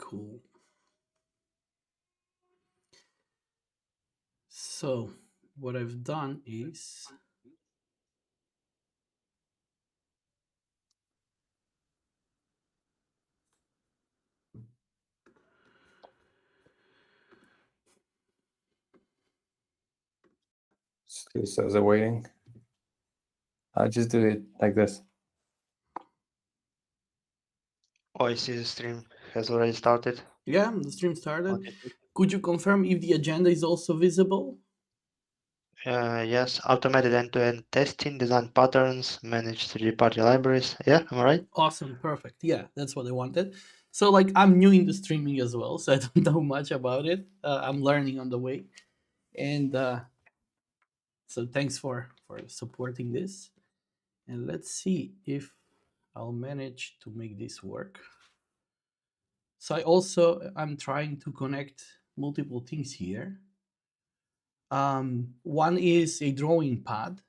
Cool. So what I've done is Still says awaiting. I'll just do it like this. Oh, I see the stream has already started. yeah, the stream started. Okay. Could you confirm if the agenda is also visible? Yes, automated end-to-end testing, design patterns, manage 3D-party libraries. Yeah, am I right? Awesome, perfect. Yeah, that's what I wanted. So like I'm new in the streaming as well, so I don't know much about it. I'm learning on the way, and so thanks for supporting this. And let's see if I'll manage to make this work. So I'm trying to connect multiple things here. One is a drawing pad,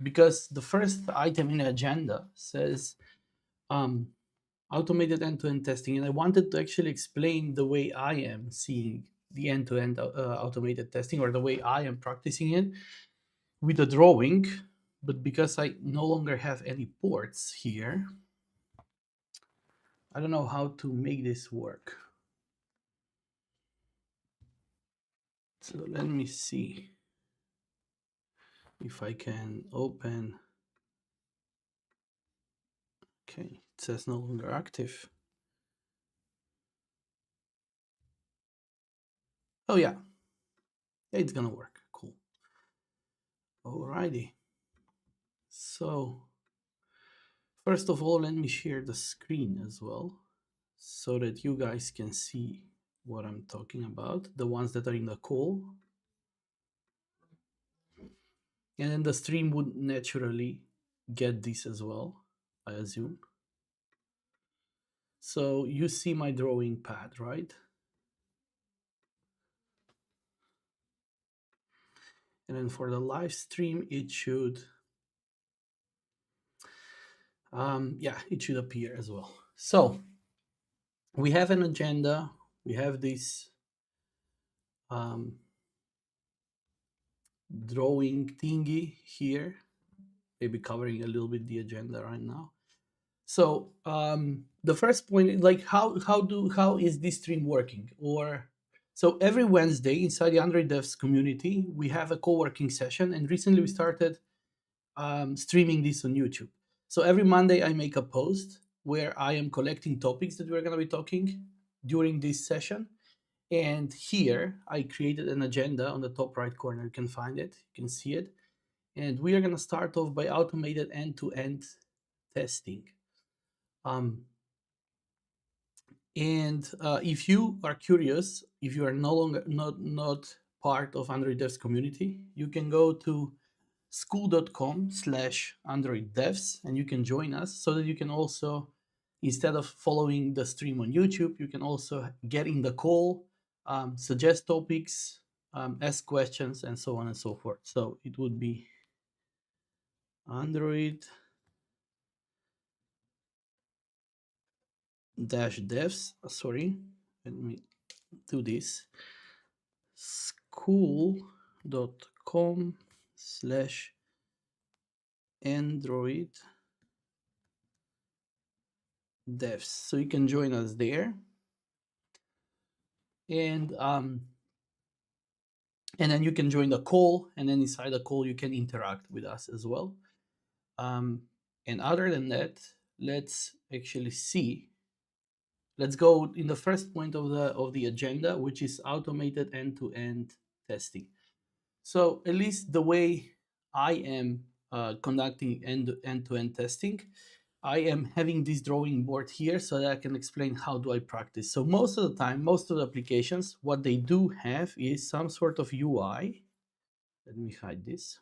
because the first item in the agenda says automated end-to-end testing, and I wanted to actually explain the way I am seeing the end-to-end automated testing, or the way I am practicing it with a drawing. But because I no longer have any ports here, I don't know how to make this work. So let me see if I can open. Okay, it says no longer active. Oh yeah, it's gonna work. Cool. Alrighty. So first of all, let me share the screen as well, so that you guys can see what I'm talking about, the ones that are in the call. And then the stream would naturally get this as well, I assume. So you see my drawing pad, right? And then for the live stream, it should, yeah, it should appear as well. So we have an agenda. We have this drawing thingy here, maybe covering a little bit the agenda right now. So the first point, like how is this stream working? Or so every Wednesday inside the Android Devs community, we have a co-working session, and recently we started streaming this on YouTube. So every Monday I make a post where I am collecting topics that we're going to be talking during this session. And here I created an agenda on the top right corner. You can find it, you can see it. And we are going to start off by automated end-to-end testing. And if you are curious, if you are no longer not part of Android Devs community, you can go to school.com/Android Devs and you can join us, so that you can also, instead of following the stream on YouTube, you can also get in the call, suggest topics, ask questions, and so on and so forth. So it would be Android -devs, sorry, let me do this, school.com/Android Devs. So you can join us there. And then you can join the call, and then inside the call you can interact with us as well. And other than that, let's actually see. Let's go in the first point of the agenda, which is automated end-to-end testing. So at least the way I am conducting end-to-end testing, I am having this drawing board here so that I can explain how do I practice. So most of the time, most of the applications, what they do have is some sort of UI. Let me hide this.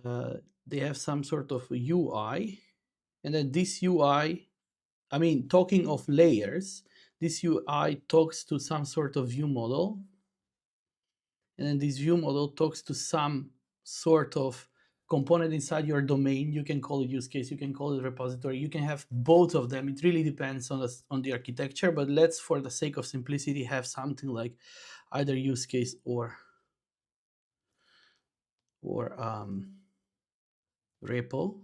They have some sort of UI, and then this UI, I mean, talking of layers, this UI talks to some sort of view model, and then this view model talks to some sort of component inside your domain. You can call it use case, you can call it repository, you can have both of them. It really depends on the architecture, but let's, for the sake of simplicity, have something like either use case or repo.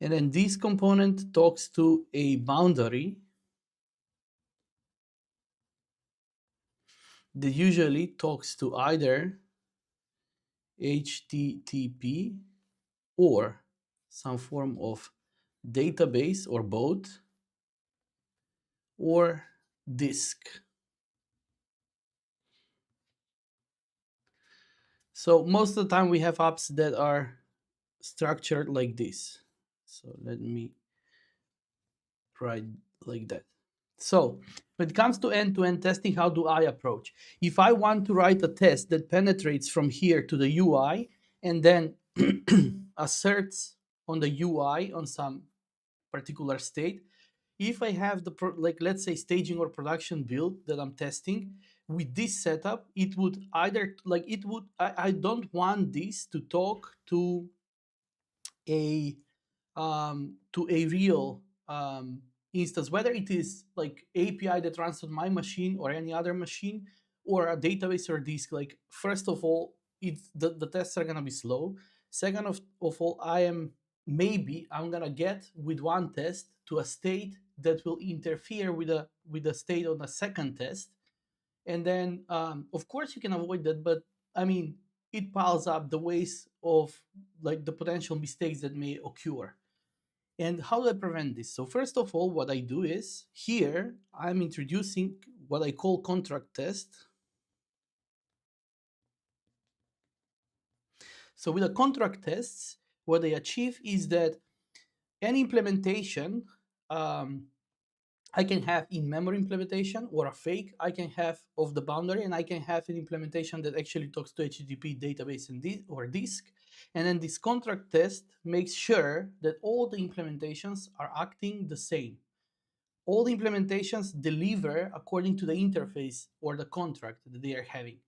And then this component talks to a boundary that usually talks to either HTTP or some form of database or both, or disk. So most of the time we have apps that are structured like this. So let me write like that. So when it comes to end-to-end testing, how do I approach? If I want to write a test that penetrates from here to the UI and then asserts on the UI on some particular state, if I have the, like, let's say staging or production build that I'm testing, with this setup, it would either, like, it would, I don't want this to talk to a real instance, whether it is like API that runs on my machine or any other machine, or a database or disk. Like, first of all, it's the tests are gonna be slow. Second of all, I'm gonna get with one test to a state that will interfere with the state on the second test. And then of course you can avoid that, but I mean, it piles up the ways of, like, the potential mistakes that may occur. And how do I prevent this? So first of all, what I do is, here I'm introducing what I call contract test. So with the contract tests, what they achieve is that any implementation, I can have in-memory implementation or a fake I can have of the boundary, and I can have an implementation that actually talks to HTTP database and or disk. And then this contract test makes sure that all the implementations are acting the same. All the implementations deliver according to the interface or the contract that they are having.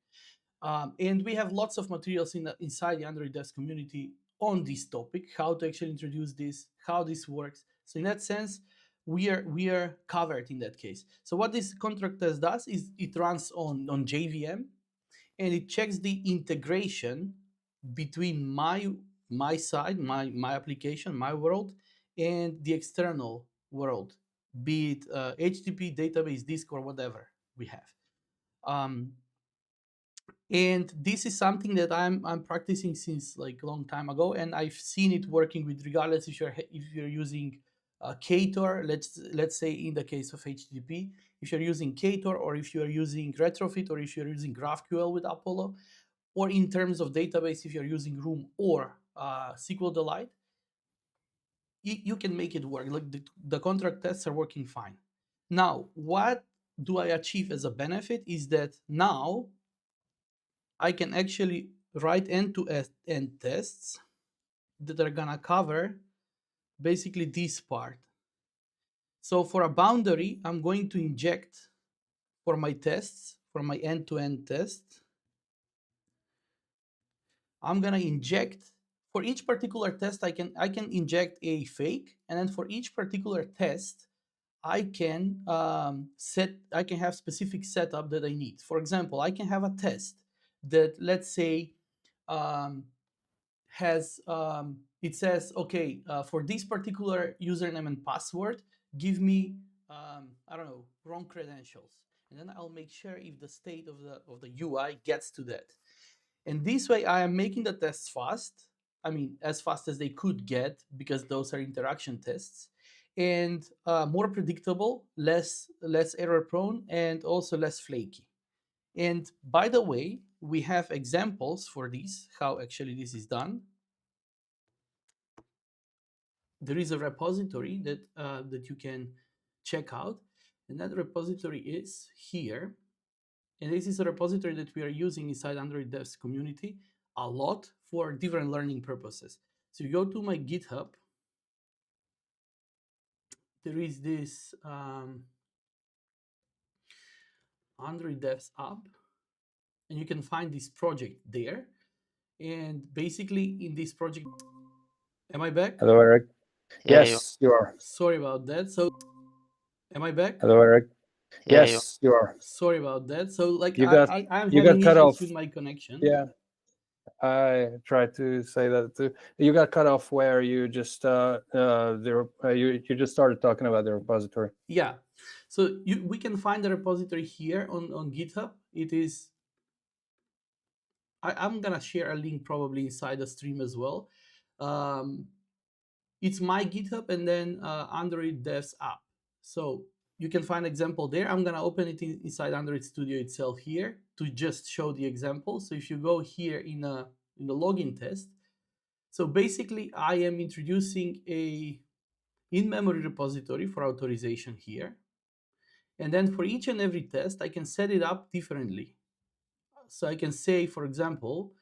And we have lots of materials inside the Android Devs community on this topic, how to actually introduce this, how this works. So in that sense, we are covered in that case. So what this contract test does is it runs on JVM, and it checks the integration between my side, my application, my world, and the external world, be it HTTP, database, disk, or whatever we have. And this is something that I'm practicing since, like, a long time ago, and I've seen it working with, regardless if you're using Ktor, let's say in the case of HTTP, if you're using Ktor, or if you're using Retrofit, or if you're using GraphQL with Apollo, or in terms of database, if you're using Room or SQLDelight, you can make it work. Like, the contract tests are working fine. Now, what do I achieve as a benefit is that now I can actually write end-to-end tests that are gonna cover basically this part. So for a boundary, I'm going to inject, for my tests, for my end-to-end test, I'm gonna inject, for each particular test, I can inject a fake, and then for each particular test, I can have specific setup that I need. For example, I can have a test that, let's say, has it says, okay, for this particular username and password, give me I don't know, wrong credentials, and then I'll make sure if the state of the UI gets to that. And this way, I am making the tests fast. I mean, as fast as they could get, because those are interaction tests, and more predictable, less error prone, and also less flaky. And by the way, we have examples for this, how actually this is done. There is a repository that you can check out, and that repository is here. And this is a repository that we are using inside Android Devs community a lot for different learning purposes. So you go to my GitHub, there is this Android Devs app, and you can find this project there. And basically in this project, am I back? Hello, Eric. Yeah, Yes, you are. Sorry about that. So am I back? Hello, Eric. Yeah, Yes, you are. Sorry about that. So like You got I'm you got having cut issues off. with my connection. Yeah, I tried to say that too. You got cut off where you just you just started talking about the repository. Yeah. So we can find the repository here on GitHub. It is, I'm gonna share a link probably inside the stream as well. It's my GitHub and then Android Devs App. So you can find example there. I'm gonna open it inside Android Studio itself here to just show the example. So if you go here in the login test, so basically I am introducing a in-memory repository for authorization here. And then for each and every test, I can set it up differently. So I can say, for example,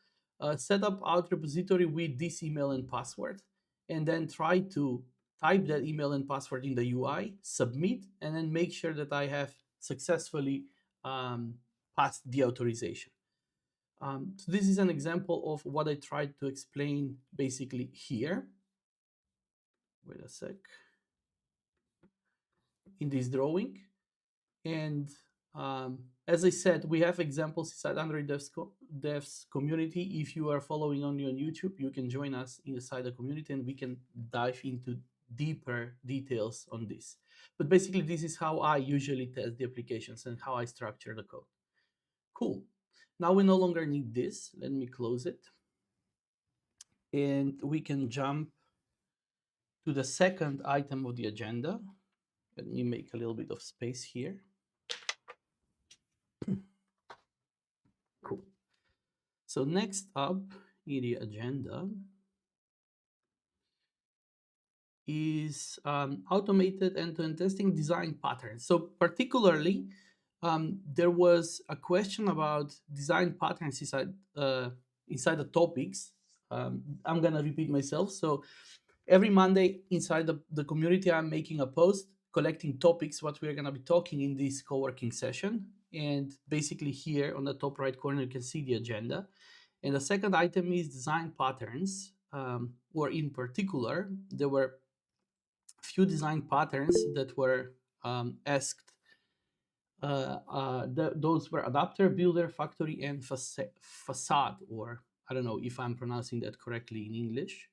set up out repository with this email and password, and then try to type that email and password in the UI, submit, and then make sure that I have successfully passed the authorization. So this is an example of what I tried to explain basically here. Wait a sec. In this drawing. And as I said, we have examples inside Android Devs community. If you are following only on YouTube, you can join us inside the community and we can dive into deeper details on this. But basically, this is how I usually test the applications and how I structure the code. Cool. Now we no longer need this. Let me close it. And we can jump to the second item of the agenda. Let me make a little bit of space here. Cool. So next up in the agenda is automated end-to-end testing design patterns. So particularly, there was a question about design patterns inside the topics. I'm gonna repeat myself. So every Monday inside the community, I'm making a post collecting topics, what we're gonna be talking in this co-working session. And basically here on the top right corner, you can see the agenda. And the second item is design patterns, or in particular, there were few design patterns that were asked. Those were adapter, builder, factory, and facade, or I don't know if I'm pronouncing that correctly in English.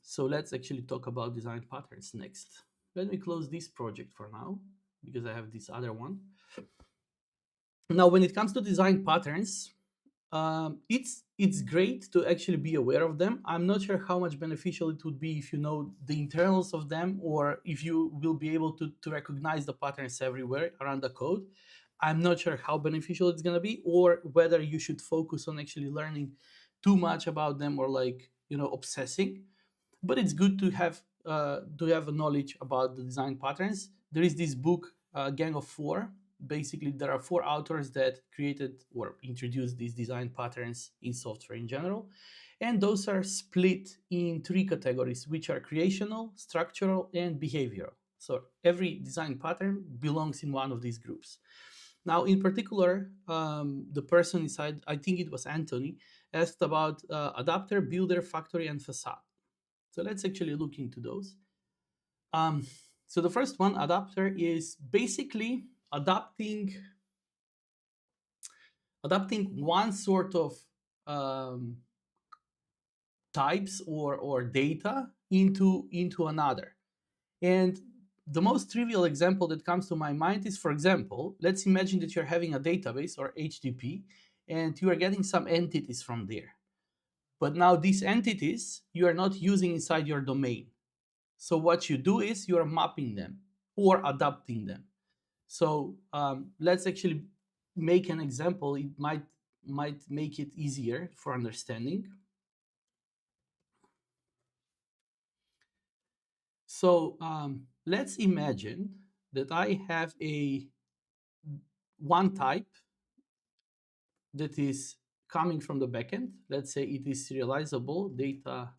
So let's actually talk about design patterns next. Let me close this project for now because I have this other one. Now, when it comes to design patterns, it's great to actually be aware of them. I'm not sure how much beneficial it would be if you know the internals of them, or if you will be able to recognize the patterns everywhere around the code. I'm not sure how beneficial it's going to be, or whether you should focus on actually learning too much about them, or like, obsessing. But it's good to have a knowledge about the design patterns. There is this book, Gang of Four. Basically, there are 4 authors that created or introduced these design patterns in software in general. And those are split in 3 categories, which are creational, structural, and behavioral. So every design pattern belongs in one of these groups. Now, in particular, the person inside, I think it was Anthony, asked about adapter, builder, factory, and facade. So let's actually look into those. So the first one, adapter, is basically adapting one sort of types or data into another. And the most trivial example that comes to my mind is, for example, let's imagine that you're having a database or HTTP and you are getting some entities from there. But now these entities you are not using inside your domain. So what you do is you are mapping them or adapting them. So let's actually make an example. It might make it easier for understanding. So let's imagine that I have one type that is coming from the backend. Let's say it is serializable data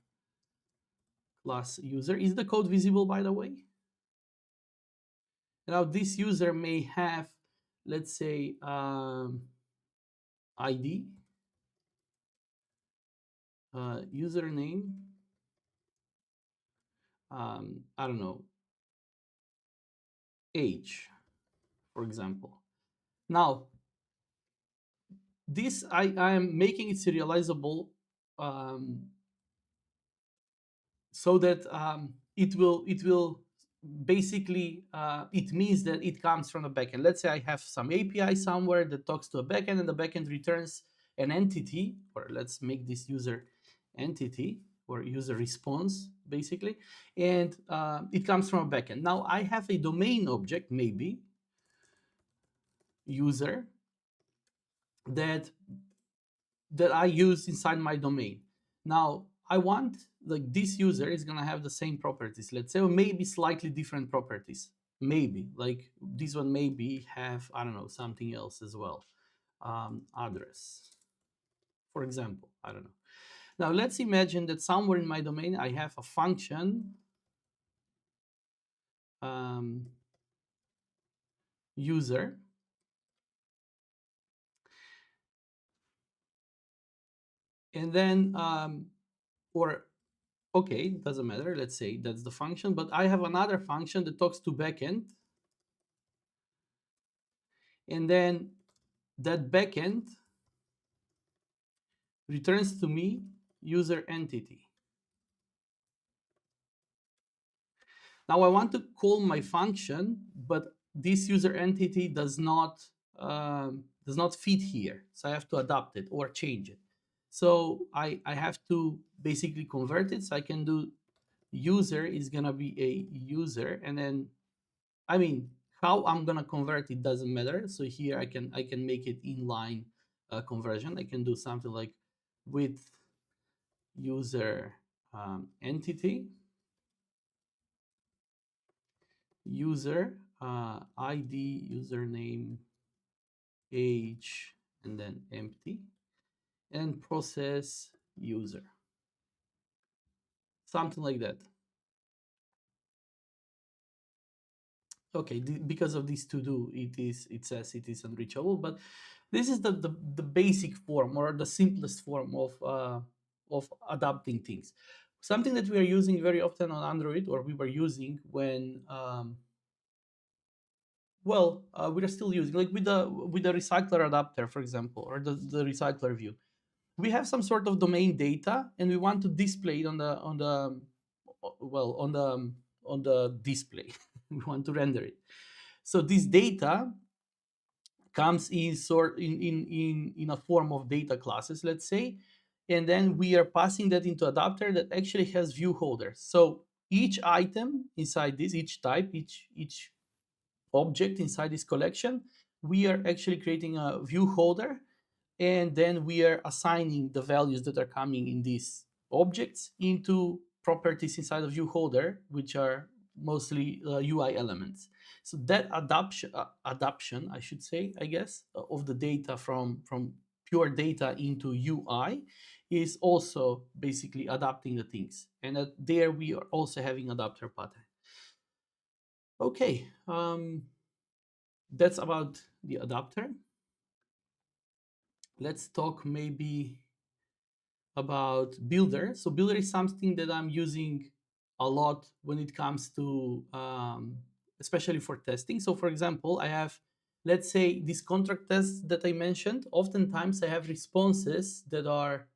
class user. Is the code visible, by the way? Now this user may have, let's say, ID. username, I don't know, age, for example. Now, this I am making it serializable so that it will basically it means that it comes from a backend. Let's say I have some API somewhere that talks to a backend, and the backend returns an entity, or let's make this user entity or user response basically, and it comes from a backend. Now I have a domain object, maybe user, that I use inside my domain. Now I want, like, this user is gonna have the same properties, let's say, or maybe slightly different properties. Maybe like this one maybe have, I don't know, something else as well. Address, for example, I don't know. Now let's imagine that somewhere in my domain I have a function user, and then or okay, doesn't matter, let's say that's the function, but I have another function that talks to backend, and then that backend returns to me user entity. Now I want to call my function, but this user entity does not fit here, so I have to adapt it or change it. So I have to basically convert it. So I can do user is gonna be a user, and then I mean how I'm gonna convert it doesn't matter. So here I can make it inline conversion. I can do something like with user entity, user ID, username, age, and then empty, and process user, something like that. Okay, because of this to do, it says it is unreachable, but this is the basic form or the simplest form of adapting things. Something that we are using very often on Android, or we were using when we are still using, like with the recycler adapter, for example, or the recycler view. We have some sort of domain data, and we want to display it on the display. We want to render it. So this data comes in a form of data classes, let's say, and then we are passing that into adapter that actually has view holders. So each item inside this, each type, each object inside this collection, we are actually creating a view holder, and then we are assigning the values that are coming in these objects into properties inside the view holder, which are mostly UI elements. So that adaption, I should say, I guess, of the data from pure data into UI is also basically adapting the things. And there we are also having adapter pattern. Okay, that's about the adapter. Let's talk maybe about Bulder. So Bulder is something that I'm using a lot when it comes to, especially for testing. So for example, I have, let's say, this contract test that I mentioned. Oftentimes I have responses that are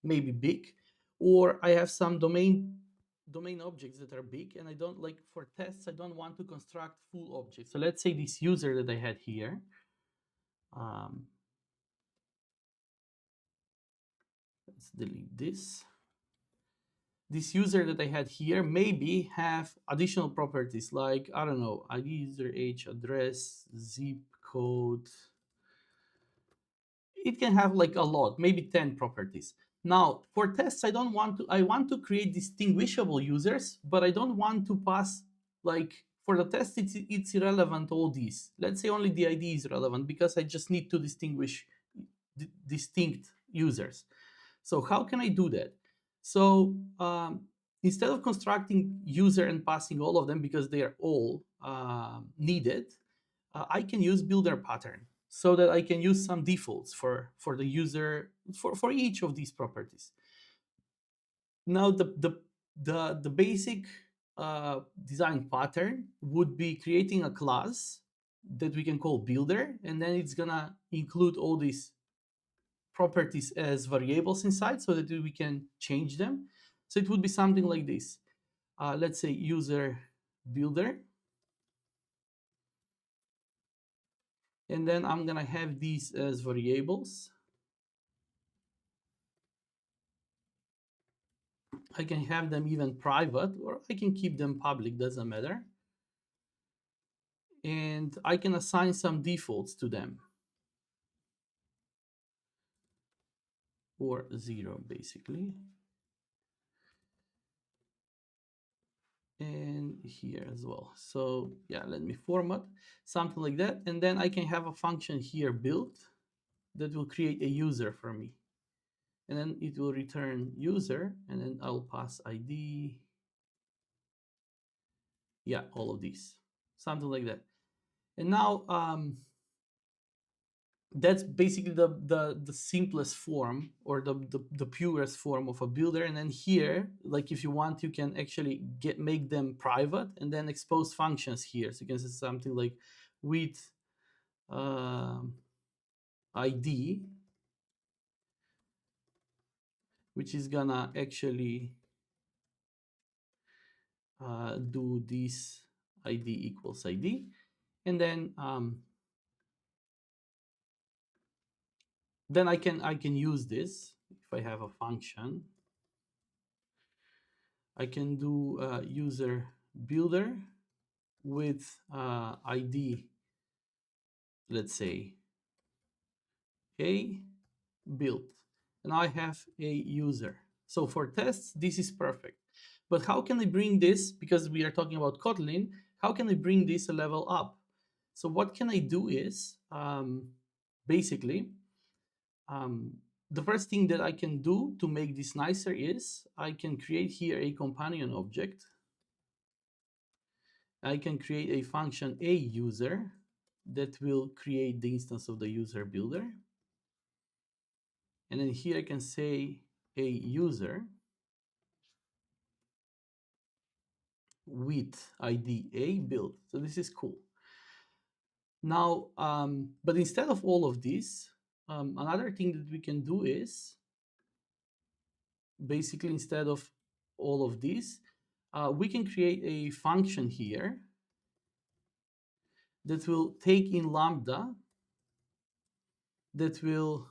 maybe big, or I have some domain objects that are big, and I don't like, for tests, I don't want to construct full objects. So let's say this user that I had here, let's delete this. This user that I had here maybe have additional properties like, I don't know, ID, user, age, address, zip code. It can have like a lot, maybe 10 properties. Now for tests, I want to create distinguishable users, but I don't want to pass, like, for the test, it's irrelevant all these. Let's say only the ID is relevant because I just need to distinguish distinct users. So how can I do that? So instead of constructing user and passing all of them because they are all needed, I can use Bulder pattern so that I can use some defaults for the user for each of these properties. Now the basic design pattern would be creating a class that we can call builder, and then it's gonna include all these properties as variables inside so that we can change them. So it would be something like this. Let's say user builder. And then I'm gonna have these as variables. I can have them even private, or I can keep them public, doesn't matter. And I can assign some defaults to them. Or 0, basically. And here as well. So yeah, let me format something like that. And then I can have a function here built that will create a user for me. And then it will return user, and then I'll pass ID. Yeah, all of these, something like that. And now that's basically the simplest form, or the purest form of a builder. And then here, like if you want, you can actually make them private and then expose functions here. So you can say something like with ID, which is gonna actually do this ID equals ID. And then I can use this. If I have a function, I can do user builder with ID, let's say a build, and I have a user. So for tests, this is perfect. But how can I bring this, because we are talking about Kotlin, how can I bring this a level up? So what can I do is basically the first thing that I can do to make this nicer is I can create here a companion object. I can create a function a user that will create the instance of the user builder. And then here I can say a user with ID a build. So this is cool. Now, but instead of all of this, another thing that we can do is basically instead of all of this, we can create a function here that will take in Lambda that will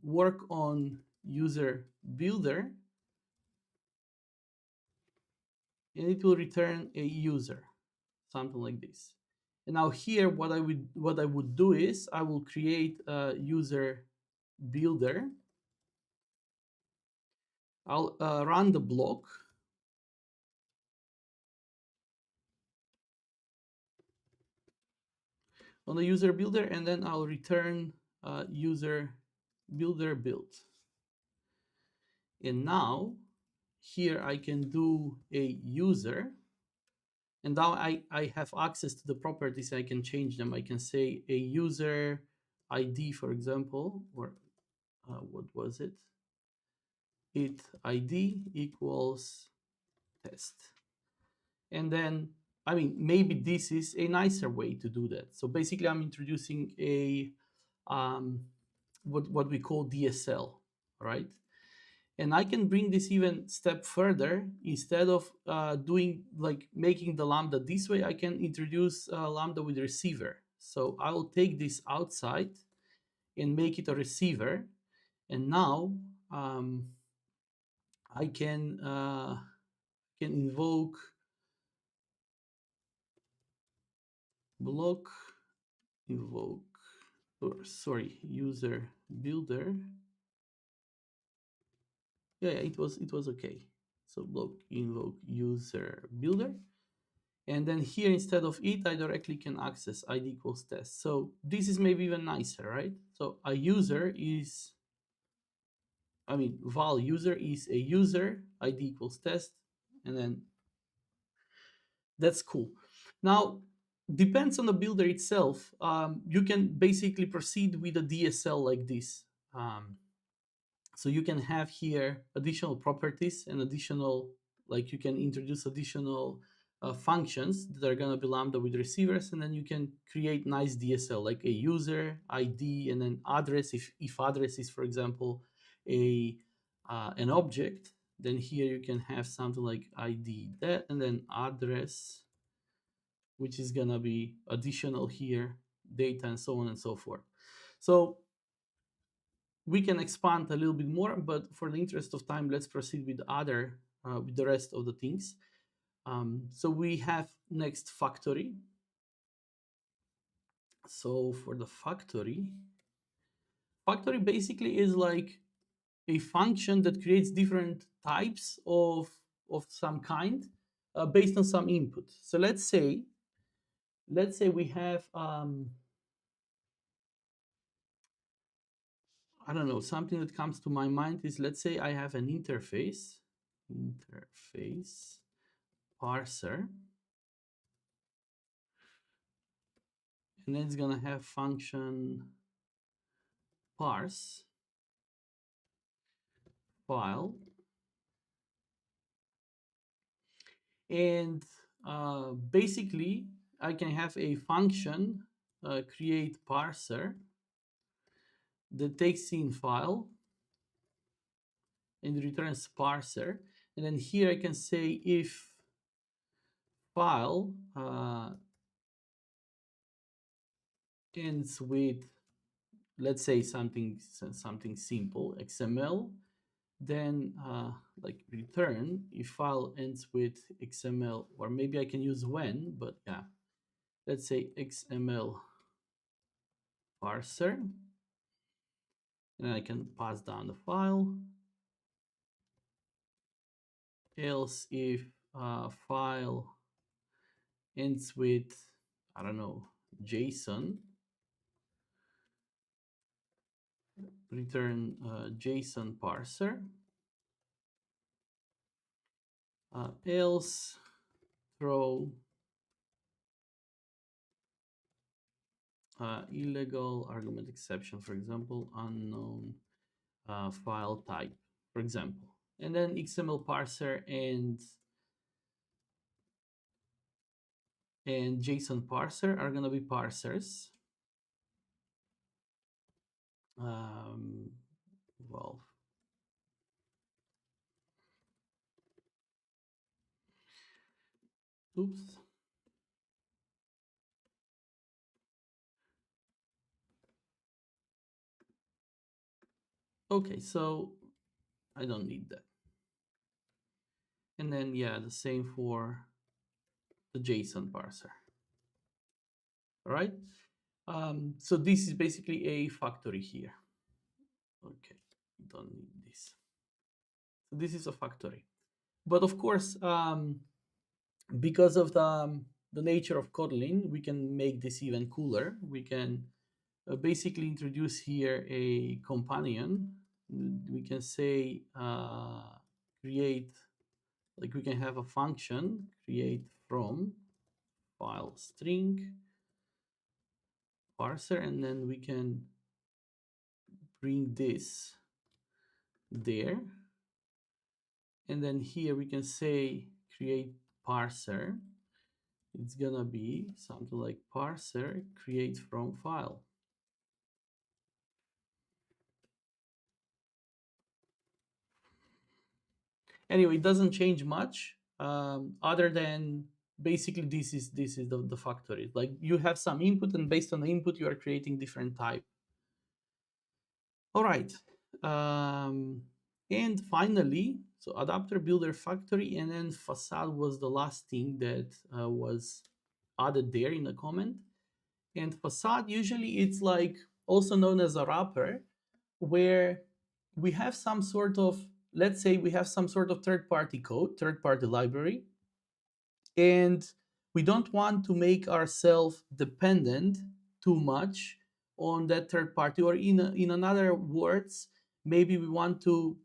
work on user builder, and it will return a user, something like this. And now here, what I would do is I will create a user builder. I'll run the block. On the user builder, and then I'll return user builder build. And now here I can do a user, and now I have access to the properties. I can change them. I can say a user ID, for example, or what was it? It ID equals test. And then, I mean, maybe this is a nicer way to do that. So basically I'm introducing a what we call DSL, right? And I can bring this even step further. Instead of doing like making the Lambda this way, I can introduce Lambda with receiver. So I will take this outside and make it a receiver. And now I can invoke block, invoke, or sorry, user builder. Yeah, it was okay. So block invoke user builder. And then here, instead of it, I directly can access ID equals test. So this is maybe even nicer, right? So a user is, I mean, val user is a user, ID equals test, and then that's cool. Now, depends on the builder itself. You can basically proceed with a DSL like this. So you can have here additional properties and additional, like you can introduce additional functions that are going to be Lambda with receivers, and then you can create nice DSL like a user ID and then address. If address is, for example, an object, then here you can have something like ID that, and then address, which is going to be additional here, data, and so on and so forth. So we can expand a little bit more, but for the interest of time, let's proceed with with the rest of the things. So we have next factory. So for the factory basically is like a function that creates different types of some kind based on some input. So let's say we have I don't know, something that comes to my mind is, let's say I have an interface parser, and then it's gonna have function parse file, and basically I can have a function create parser that takes in file and returns parser, and then here I can say if file ends with, let's say, something simple XML, then like return if file ends with XML, or maybe I can use when, but yeah, let's say XML parser, and I can pass down the file. Else if file ends with, I don't know, JSON, return JSON parser. Else throw illegal argument exception, for example, unknown file type, for example. And then XML parser and JSON parser are going to be parsers. Well, oops. Okay, so I don't need that. And then, yeah, the same for the JSON parser. All right. So this is basically a factory here. Okay, don't need this. So this is a factory. But of course, because of the nature of Kotlin, we can make this even cooler. We can basically introduce here a companion. We can say create, like we can have a function create from file string parser, and then we can bring this there, and then here we can say create parser. It's gonna be something like parser create from file. Anyway, it doesn't change much other than basically this is the factory. Like you have some input, and based on the input you are creating different type. All right. And finally, so adapter, builder, factory, and then facade was the last thing that was added there in the comment. And facade, usually it's like also known as a wrapper, where we have some sort of, let's say we have some sort of third-party code, third-party library, and we don't want to make ourselves dependent too much on that third party, or in another words, maybe we want to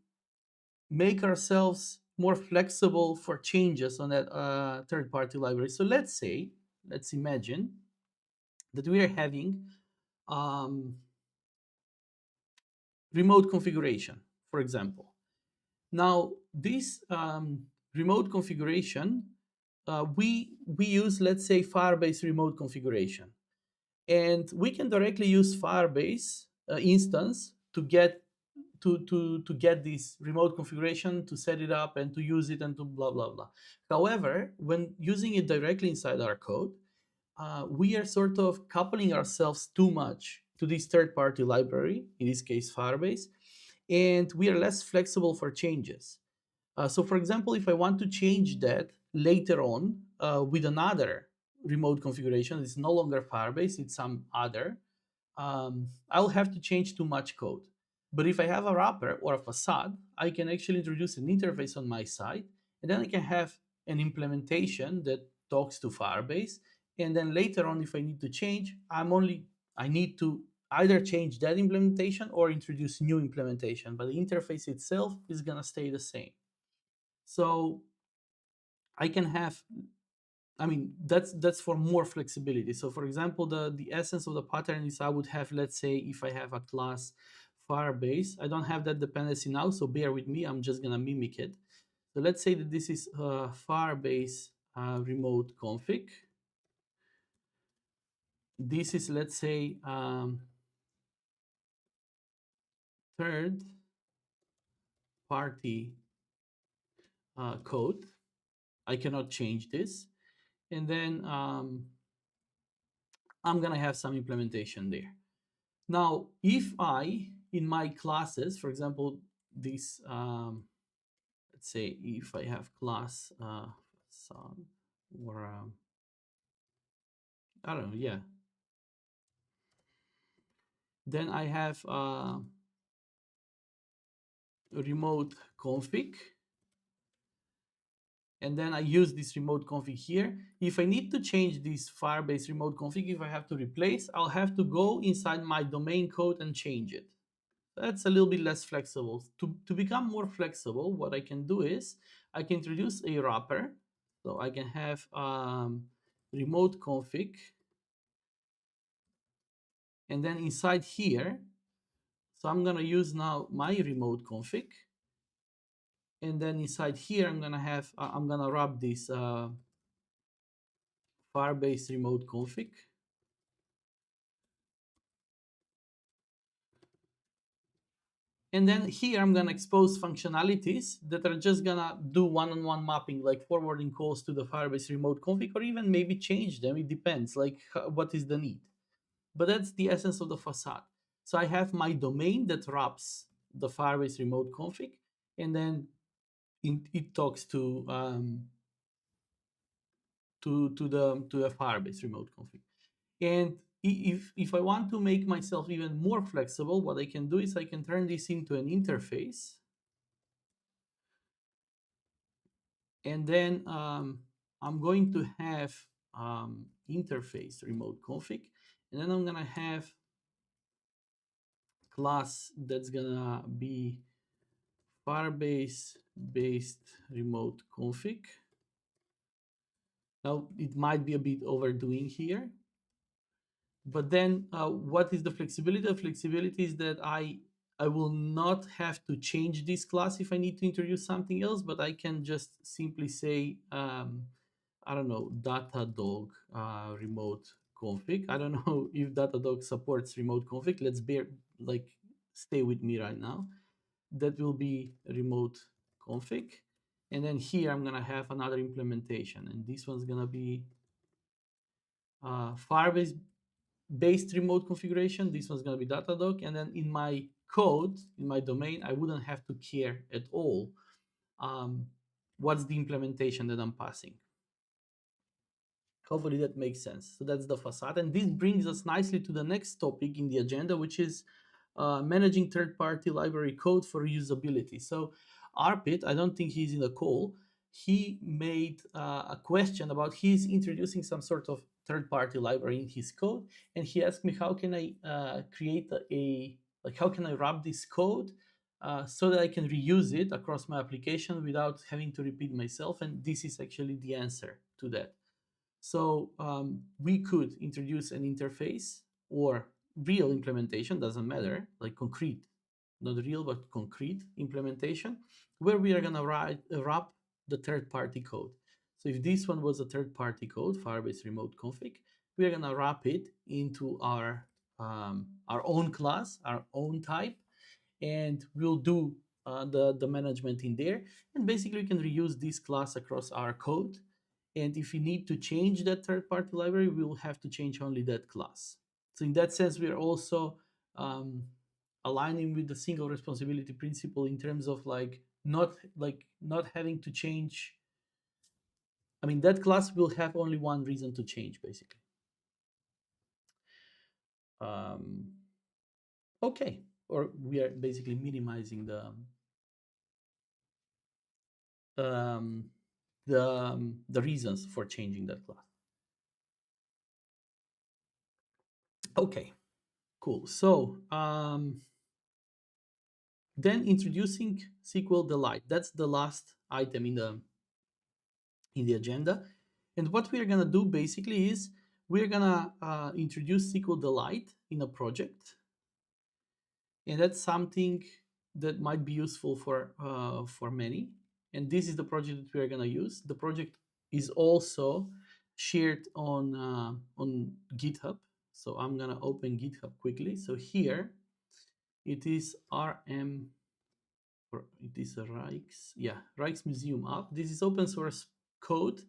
make ourselves more flexible for changes on that third party library. So let's imagine that we are having remote configuration for example. Now, this remote configuration, we use, let's say, Firebase remote configuration. And we can directly use Firebase instance to get this remote configuration, to set it up and to use it and to blah, blah, blah. However, when using it directly inside our code, we are sort of coupling ourselves too much to this third-party library, in this case Firebase, and we are less flexible for changes. So for example, if I want to change that later on with another remote configuration, it's no longer Firebase, it's some other, I'll have to change too much code. But if I have a wrapper or a facade, I can actually introduce an interface on my side, and then I can have an implementation that talks to Firebase. And then later on, if I need to change, I need to either change that implementation or introduce new implementation, but the interface itself is gonna stay the same. So I can have, I mean, that's for more flexibility. So for example, the essence of the pattern is I would have, let's say, if I have a class Firebase, I don't have that dependency now, so bear with me, I'm just gonna mimic it. So let's say that this is Firebase remote config. This is, let's say, third party code. I cannot change this. And then I'm gonna have some implementation there. Now, if I, in my classes, for example, this, let's say if I have class some or I don't know, yeah. Then I have remote config. And then I use this remote config here. If I need to change this Firebase remote config, if I have to replace, I'll have to go inside my domain code and change it. That's a little bit less flexible. To become more flexible, what I can do is I can introduce a wrapper. So I can have remote config. And then inside here, so I'm gonna use now my remote config. And then inside here, I'm gonna wrap this Firebase remote config. And then here I'm gonna expose functionalities that are just gonna do one-on-one mapping, like forwarding calls to the Firebase remote config, or even maybe change them. It depends, like what is the need. But that's the essence of the facade. So I have my domain that wraps the Firebase remote config, and then it talks to the Firebase remote config. And if I want to make myself even more flexible, what I can do is I can turn this into an interface. And then I'm going to have interface remote config. And then I'm gonna have class that's gonna be Firebase based remote config. Now it might be a bit overdoing here, but then what is the flexibility? The flexibility is that I will not have to change this class if I need to introduce something else, but I can just simply say, I don't know, Datadog remote config. I don't know if Datadog supports remote config. Let's stay with me right now. That will be remote config. And then here I'm gonna have another implementation, and this one's gonna be Firebase based remote configuration. This one's gonna be Datadog. And then in my code, in my domain, I wouldn't have to care at all what's the implementation that I'm passing. Hopefully that makes sense. So that's the facade. And this brings us nicely to the next topic in the agenda, which is managing third-party library code for reusability. So Arpit, I don't think he's in the call, he made a question about he's introducing some sort of third-party library in his code. And he asked me, how can I how can I wrap this code so that I can reuse it across my application without having to repeat myself? And this is actually the answer to that. So we could introduce an interface or real implementation, doesn't matter, like concrete not real, but concrete implementation, where we are gonna wrap the third-party code. So if this one was a third-party code, Firebase Remote Config, we are gonna wrap it into our own class, our own type, and we'll do the management in there. And basically, we can reuse this class across our code. And if we need to change that third-party library, we will have to change only that class. So in that sense, we are also aligning with the single responsibility principle in terms of not having to change. I mean, that class will have only one reason to change, basically. Okay, or we are basically minimizing the reasons for changing that class. Okay, cool. So then introducing SQLDelight. That's the last item in the agenda. And what we are gonna do basically is we're gonna introduce SQLDelight in a project, and that's something that might be useful for many. And this is the project that we are gonna use. The project is also shared on GitHub. So I'm gonna open GitHub quickly. So here it is RM, or it is a Rijksmuseum app. This is open source code,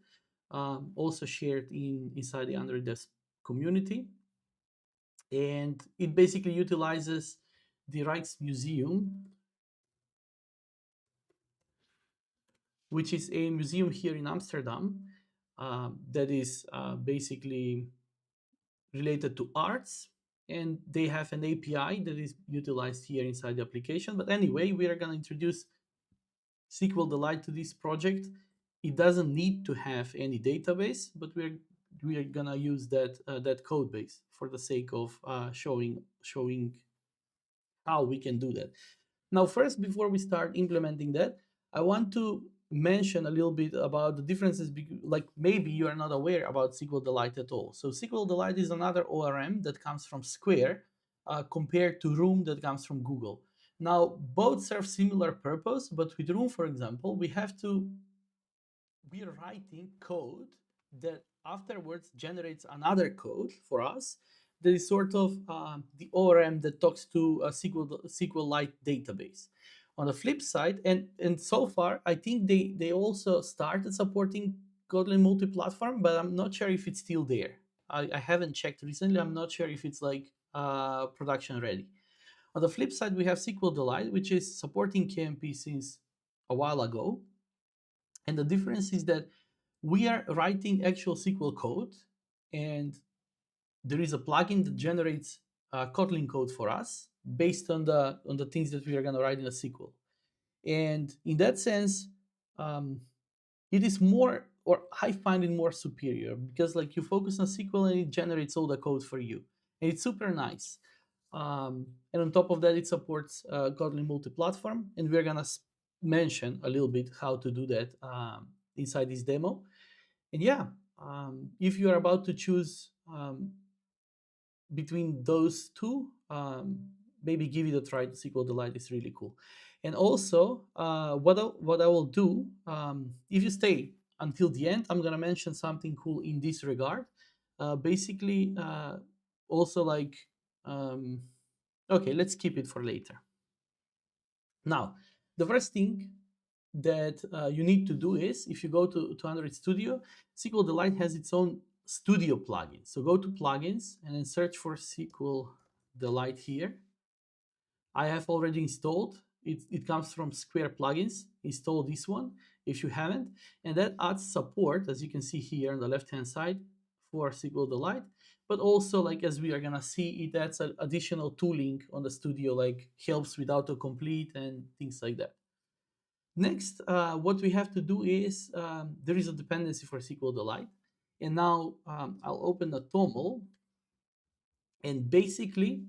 also shared inside the Android Devs community, and it basically utilizes the Rijksmuseum, which is a museum here in Amsterdam that is basically related to arts, and they have an API that is utilized here inside the application. But anyway, we are going to introduce SQLDelight to this project. It doesn't need to have any database, but we are going to use that code base for the sake of showing how we can do that. Now, first, before we start implementing that, I want to mention a little bit about the differences, like maybe you are not aware about SQLDelight at all. So SQLDelight is another ORM that comes from Square compared to Room that comes from Google. Now, both serve similar purpose, but with Room, for example, we are writing code that afterwards generates another code for us that is sort of the ORM that talks to a SQLite database. On the flip side, and so far, I think they also started supporting Kotlin multi-platform, but I'm not sure if it's still there. I haven't checked recently. I'm not sure if it's like production ready. On the flip side, we have SQLDelight, which is supporting KMP since a while ago. And the difference is that we are writing actual SQL code, and there is a plugin that generates Kotlin code for us based on the things that we are going to write in a SQL. And in that sense, it is more, or I find it more superior, because like you focus on SQL and it generates all the code for you, and it's super nice. And on top of that, it supports Kotlin multi-platform, and we're gonna mention a little bit how to do that inside this demo. And yeah, if you are about to choose between those two, maybe give it a try. SQLDelight is really cool. And also, what I will do, if you stay until the end, I'm gonna mention something cool in this regard. Basically, also like, okay, let's keep it for later. Now, the first thing that you need to do is, if you go to Android Studio, SQLDelight has its own Studio plugin. So go to plugins and then search for SQLDelight here. I have already installed. It comes from Square Plugins. Install this one if you haven't. And that adds support, as you can see here on the left-hand side, for SQLDelight. But also, like as we are gonna see, it adds additional tooling on the Studio, like helps with autocomplete and things like that. Next, what we have to do is, there is a dependency for SQLDelight. And now I'll open the TOML. And basically,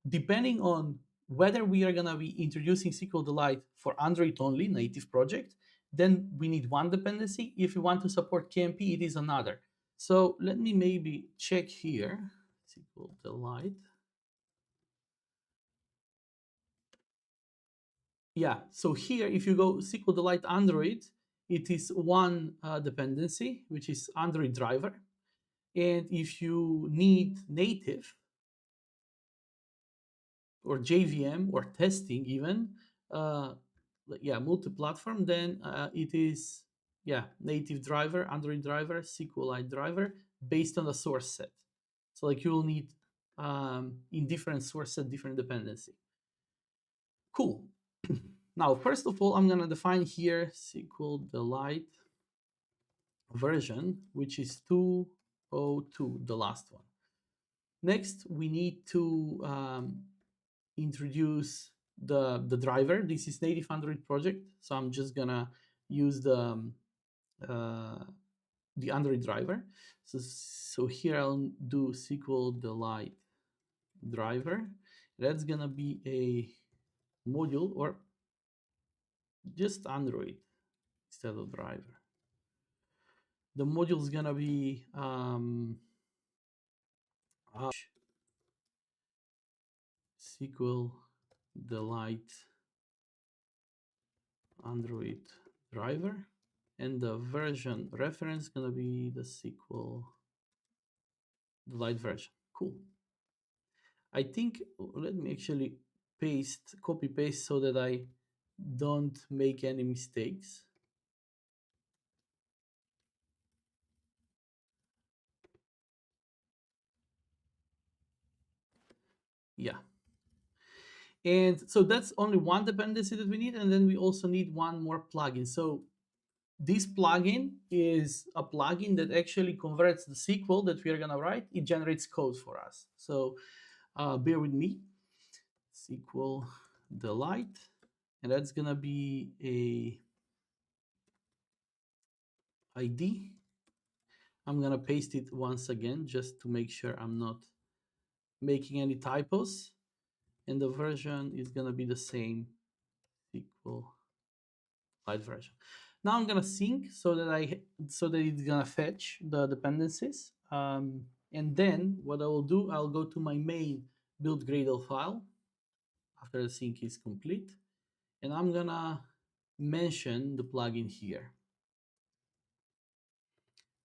depending on whether we are going to be introducing SQLDelight for Android only, native project, then we need one dependency. If you want to support KMP, it is another. So let me maybe check here, SQLDelight. yeah, so here, if you go SQLDelight Android, it is one dependency, which is Android driver. And if you need native or JVM or testing even, yeah, multi-platform, then it is, yeah, native driver, Android driver, SQLite driver based on the source set. So like you will need in different source set, different dependency. Cool. Now, first of all, I'm gonna define here SQLDelight version, which is 202, the last one. Next, we need to introduce the driver. This is native Android project, so I'm just gonna use the Android driver. So here I'll do SQLDelight driver. That's gonna be a module or just Android instead of driver. The module is gonna be SQLDelight Android driver, and the version reference gonna be the SQLDelight version. Cool. I think, let me actually copy paste so that I don't make any mistakes. Yeah. And so that's only one dependency that we need, and then we also need one more plugin. So this plugin is a plugin that actually converts the SQL that we are gonna write. It generates code for us. So bear with me. SQLDelight, and that's gonna be a ID. I'm gonna paste it once again just to make sure I'm not making any typos. And the version is gonna be the same SQLite version. Now I'm gonna sync so that it's gonna fetch the dependencies. And then what I will do, I'll go to my main build Gradle file after the sync is complete, and I'm gonna mention the plugin here.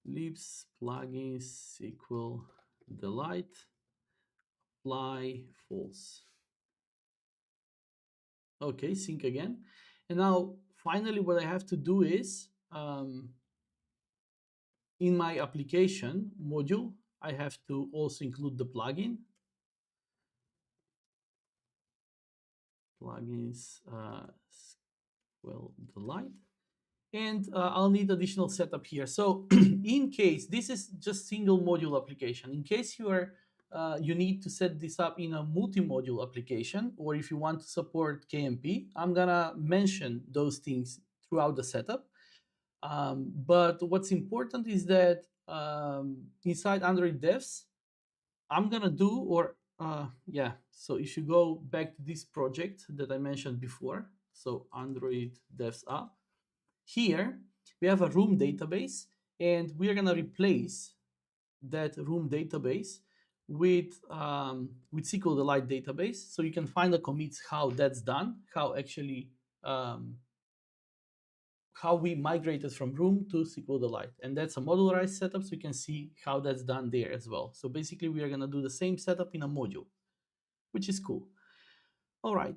Libs plugins SQLDelight apply false. Okay, sync again. And now finally what I have to do is in my application module, I have to also include the plugin. Plugins SQLDelight. And I'll need additional setup here. So in case, this is just single module application. In case you need to set this up in a multi-module application, or if you want to support KMP, I'm gonna mention those things throughout the setup. But what's important is that inside Android Devs, I'm gonna do, yeah, so if you go back to this project that I mentioned before, so Android Devs App, here we have a room database, and we are gonna replace that room database with SQLDelight database, so you can find the commits how that's done, how actually how we migrated from room to SQLDelight, and that's a modularized setup, so you can see how that's done there as well. So basically, we are gonna do the same setup in a module, which is cool. All right.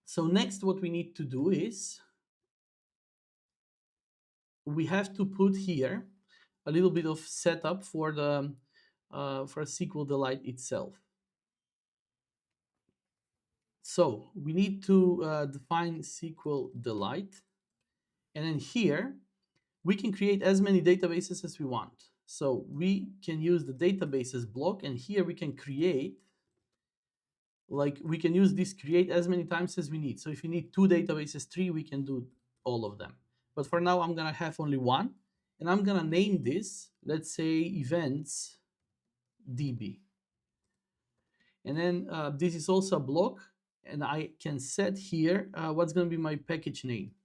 So next, what we need to do is we have to put here a little bit of setup for the for SQLDelight itself. So we need to define SQLDelight, and then here we can create as many databases as we want. So we can use the databases block, and here we can create, like we can use this create as many times as we need. So if you need 2 databases, 3, we can do all of them. But for now, I'm gonna have only one, and I'm gonna name this, let's say, events DB. And then this is also a block, and I can set here what's gonna be my package name.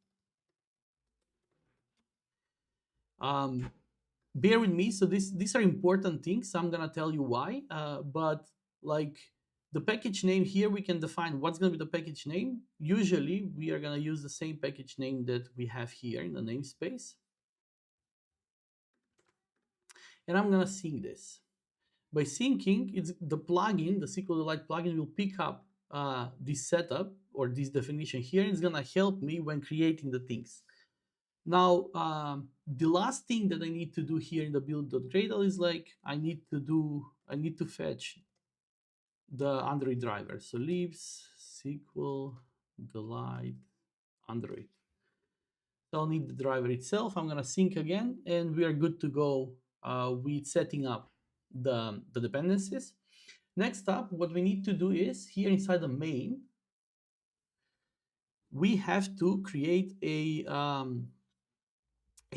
Bear with me, so these are important things. I'm gonna tell you why, but like The package name here, we can define what's going to be the package name. Usually, we are going to use the same package name that we have here in the namespace. And I'm going to sync this. By syncing, it's the plugin, the SQLDelight plugin, will pick up this setup or this definition here. It's going to help me when creating the things. Now, the last thing that I need to do here in the build.gradle is like I need to fetch the Android driver. So libs SQLDelight Android. So I'll need the driver itself. I'm gonna sync again, and we are good to go with setting up the dependencies. Next up, what we need to do is here inside the main, we have to create a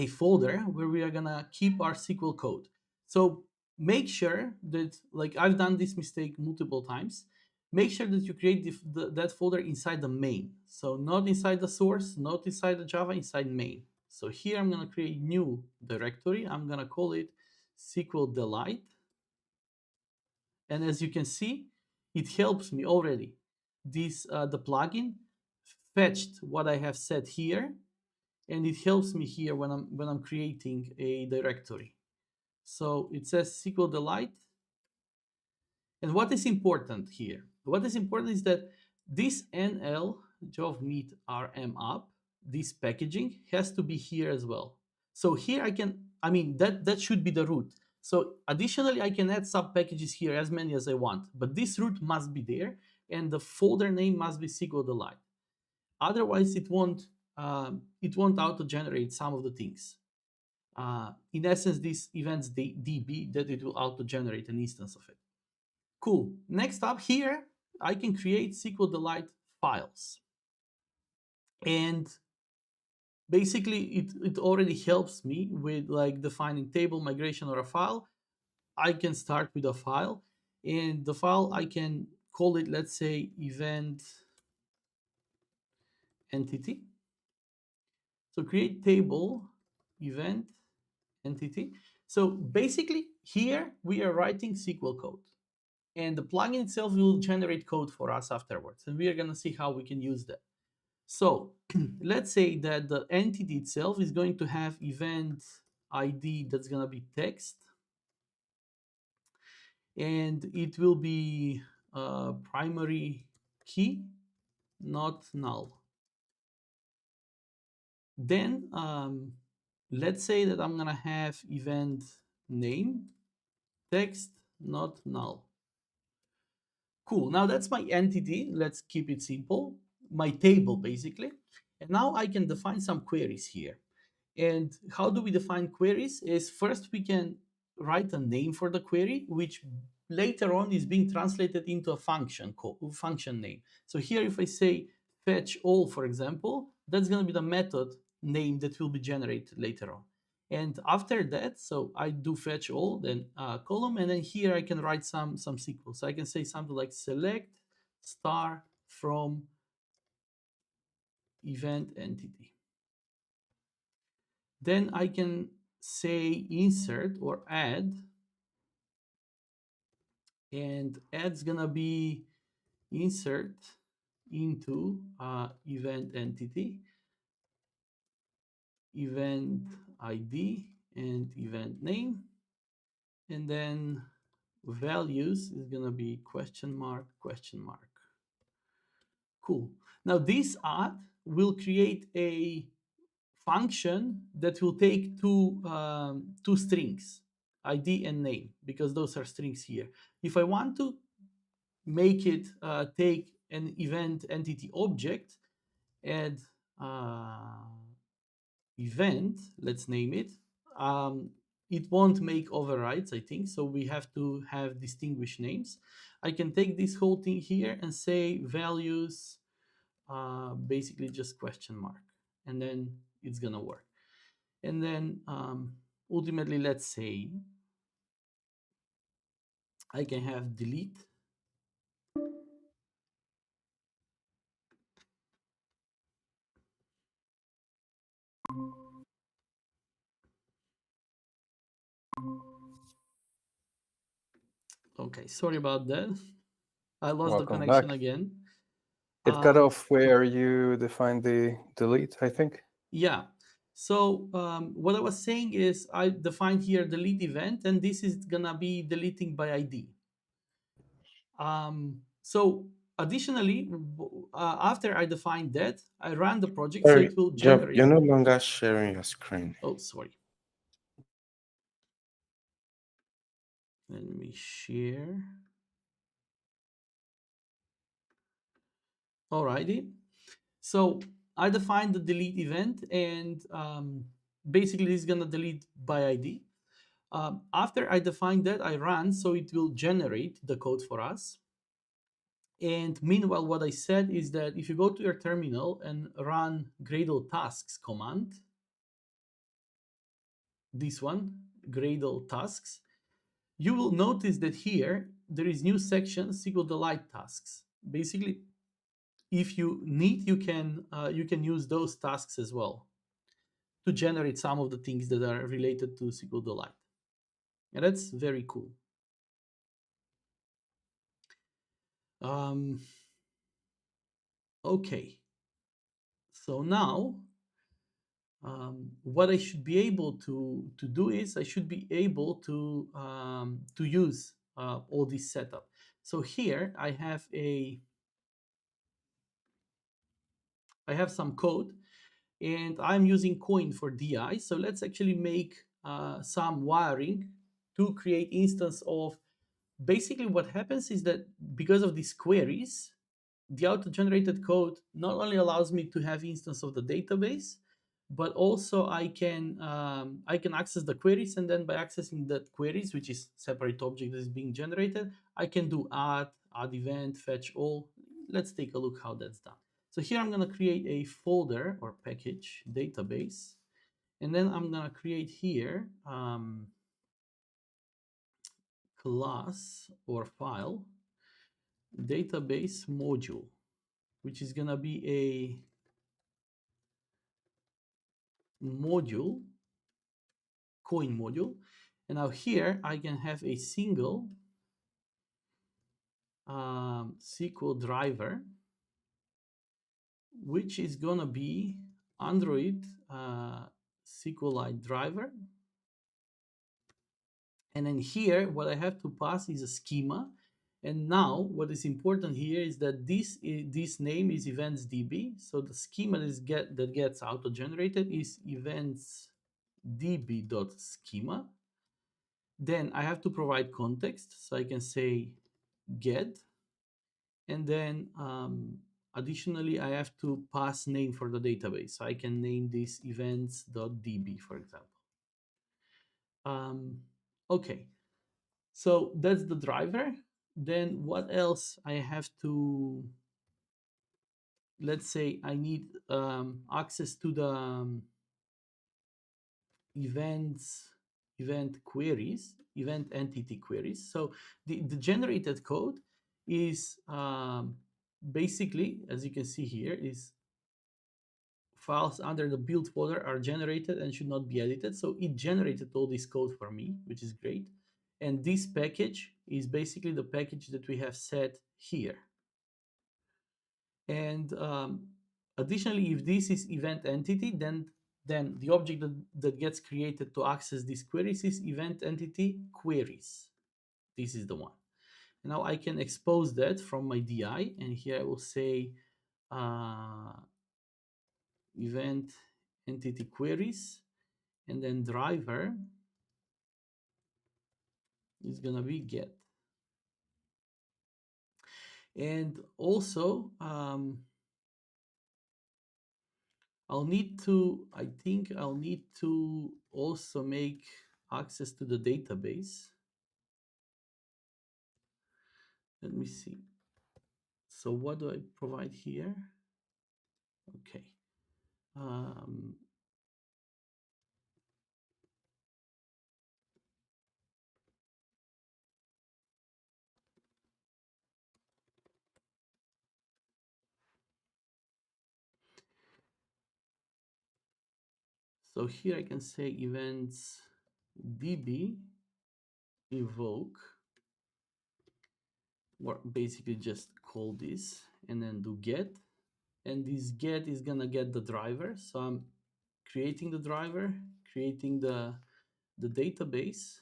folder where we are gonna keep our SQL code. So make sure that, like I've done this mistake multiple times, make sure that you create that folder inside the main. So not inside the source, not inside the Java, inside main. So here I'm gonna create new directory. I'm gonna call it SQLDelight. And as you can see, it helps me already. This the plugin fetched what I have set here, and it helps me here when I'm creating a directory. So it says SQLDelight. And what is important here? What is important is that this NL job meet RM up, this packaging has to be here as well. So here that should be the root. So additionally, I can add sub packages here, as many as I want, but this root must be there, and the folder name must be SQLDelight. Otherwise, it won't auto-generate some of the things. In essence, this events DB that it will auto-generate an instance of it. Cool. Next up here, I can create SQLDelight files. And basically, it already helps me with like defining table migration or a file. I can start with a file, and the file I can call it, let's say, event entity. So create table event entity. So basically here we are writing SQL code, and the plugin itself will generate code for us afterwards, and we are going to see how we can use that. So let's say that the entity itself is going to have event ID that's going to be text, and it will be primary key, not null. Then let's say that I'm going to have event name text, not null. Cool. Now that's my entity. Let's keep it simple. My table, basically. And now I can define some queries here. And how do we define queries? Is first we can write a name for the query, which later on is being translated into a function name. So here, if I say fetch all, for example, that's going to be the method name that will be generated later on. And after that, so I do fetch all, then column, and then here I can write some SQL. So I can say something like select star from event entity. Then I can say insert or add, and add's gonna be insert into event entity, event ID, and event name. And then values is gonna be question mark, question mark. Cool. Now this add will create a function that will take two strings, ID and name, because those are strings here. If I want to make it take an event entity object, add event, let's name it, it won't make overrides, I think, so we have to have distinguished names. I can take this whole thing here and say values, basically just question mark, and then it's gonna work. And then ultimately, let's say I can have delete. Okay, sorry about that. I lost the Welcome connection back. again. It cut off where you defined the delete, I think. Yeah. So what I was saying is I defined here delete event, and this is gonna be deleting by ID. So additionally, after I defined that, I ran the project, so Sorry, it will Job, generate. you're no longer sharing your screen. Oh, sorry. Let me share. Alrighty. So I defined the delete event, and basically it's gonna delete by ID. After I defined that, I ran, so it will generate the code for us. And meanwhile, what I said is that if you go to your terminal and run Gradle tasks command, this one, Gradle tasks, you will notice that here there is new section SQLDelight tasks. Basically, if you need, you can use those tasks as well to generate some of the things that are related to SQLDelight. And that's very cool. Okay. So now, what I should be able to do is I should be able to use all this setup. So here I have some code, and I'm using coin for DI. So let's actually make some wiring to create instance of. Basically, what happens is that because of these queries, the auto-generated code not only allows me to have instance of the database, but also I can access the queries, and then by accessing that queries, which is separate object that is being generated, I can do add event, fetch all. Let's take a look how that's done. So here I'm going to create a folder or package database, and then I'm going to create here class or file database module, which is going to be a module, coin module. And now here I can have a single SQL driver, which is going to be Android SQLite driver. And then here, what I have to pass is a schema. And now what is important here is that this name is eventsDB. So the schema that gets auto-generated is eventsdb.schema. Then I have to provide context. So I can say get. And then additionally, I have to pass name for the database. So I can name this events.db, for example. Okay. So that's the driver. Then what else I have to, let's say I need access to the event queries, event entity queries. So the generated code is basically, as you can see here, is files under the build folder are generated and should not be edited. So it generated all this code for me, which is great. And this package is basically the package that we have set here. And additionally, if this is event entity, then the object that gets created to access these queries is event entity queries. This is the one. Now I can expose that from my DI, and here I will say event entity queries, and then driver is gonna be get. And also I think I'll need to also make access to the database. Let me see. So what do I provide here? Okay. So here I can say events db evoke or basically just call this and then do get. And this get is gonna get the driver. So I'm creating the driver, creating the database,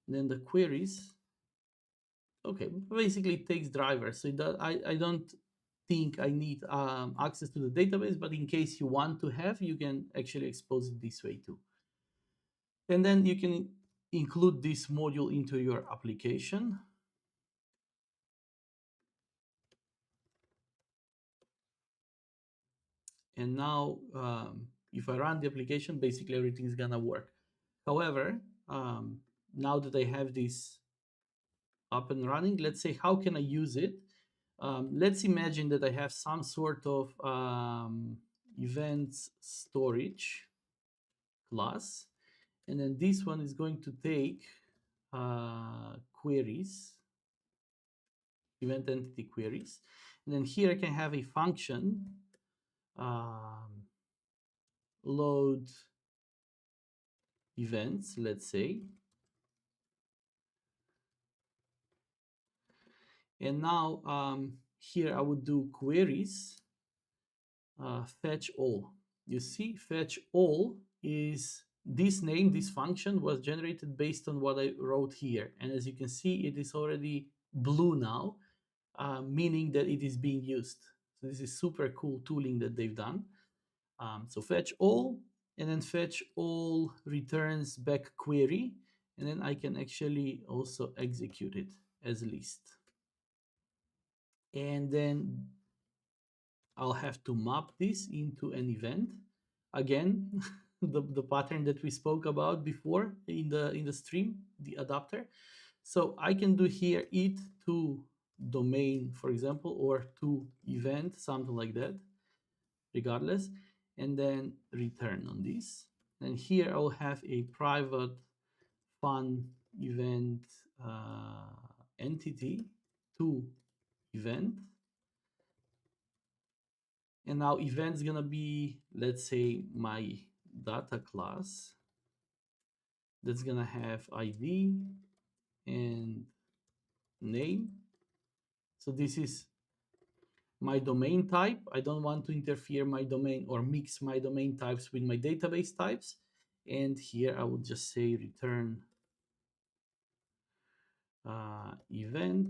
and then the queries. Okay, basically it takes drivers. So I don't think I need access to the database, but in case you want to have, you can actually expose it this way too. And then you can include this module into your application. And now if I run the application, basically everything is gonna work. However, now that I have this up and running, let's say, how can I use it? Let's imagine that I have some sort of events storage class, and then this one is going to take queries, event entity queries, and then here I can have a function load events, let's say. And now here I would do queries fetch all. You see, fetch all is this name, this function was generated based on what I wrote here. And as you can see, it is already blue now, meaning that it is being used. So this is super cool tooling that they've done. So fetch all, and then fetch all returns back query, and then I can actually also execute it as list. And then I'll have to map this into an event. Again, the pattern that we spoke about before in the stream, the adapter. So I can do here it to domain, for example, or to event, something like that, regardless, and then return on this. And here I'll have a private fun event entity to event. And now event's gonna be, let's say, my data class that's gonna have ID and name. So this is my domain type. I don't want to interfere my domain or mix my domain types with my database types. And here I would just say return event.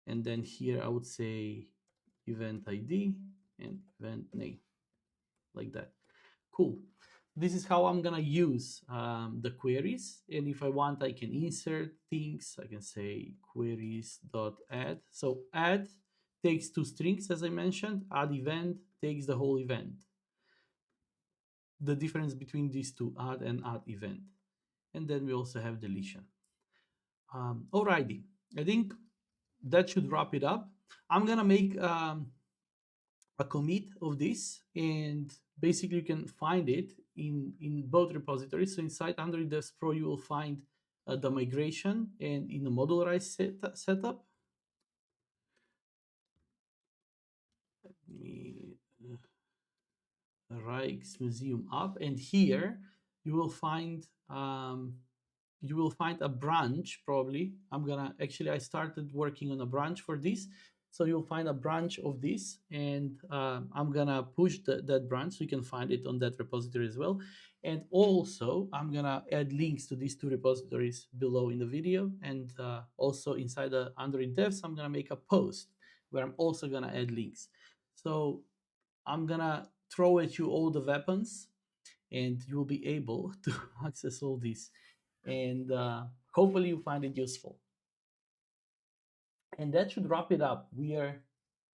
And then here I would say event ID and event name, like that. Cool. This is how I'm gonna use the queries. And if I want, I can insert things. I can say queries.add. So add takes two strings, as I mentioned. Add event takes the whole event. The difference between these two, add and add event. And then we also have deletion. Alrighty, I think that should wrap it up. I'm gonna make a commit of this, and basically you can find it in both repositories. So inside Android Devs Pro, you will find the migration, and in the modularized setup. Let me Rijksmuseum up, and here you will find a branch. Probably I started working on a branch for this, so you'll find a branch of this, and I'm gonna push that branch so you can find it on that repository as well. And also I'm gonna add links to these two repositories below in the video, and also inside the Android Devs I'm gonna make a post where I'm also gonna add links. So I'm gonna throw at you all the weapons, and you will be able to access all this. And hopefully you find it useful. And that should wrap it up. We are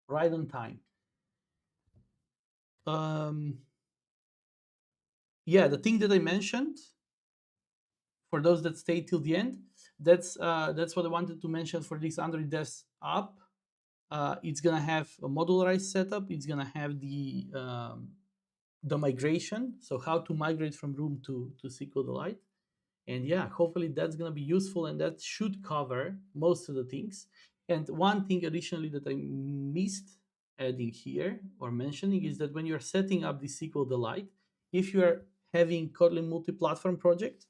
right on time. Yeah, the thing that I mentioned, for those that stay till the end, that's what I wanted to mention for this Android Devs app. It's gonna have a modularized setup. It's gonna have the migration, so how to migrate from Room to SQLDelight. And yeah, hopefully that's going to be useful, and that should cover most of the things. And one thing additionally that I missed adding here or mentioning is that when you're setting up the SQLDelight, if you're having Kotlin multi-platform project,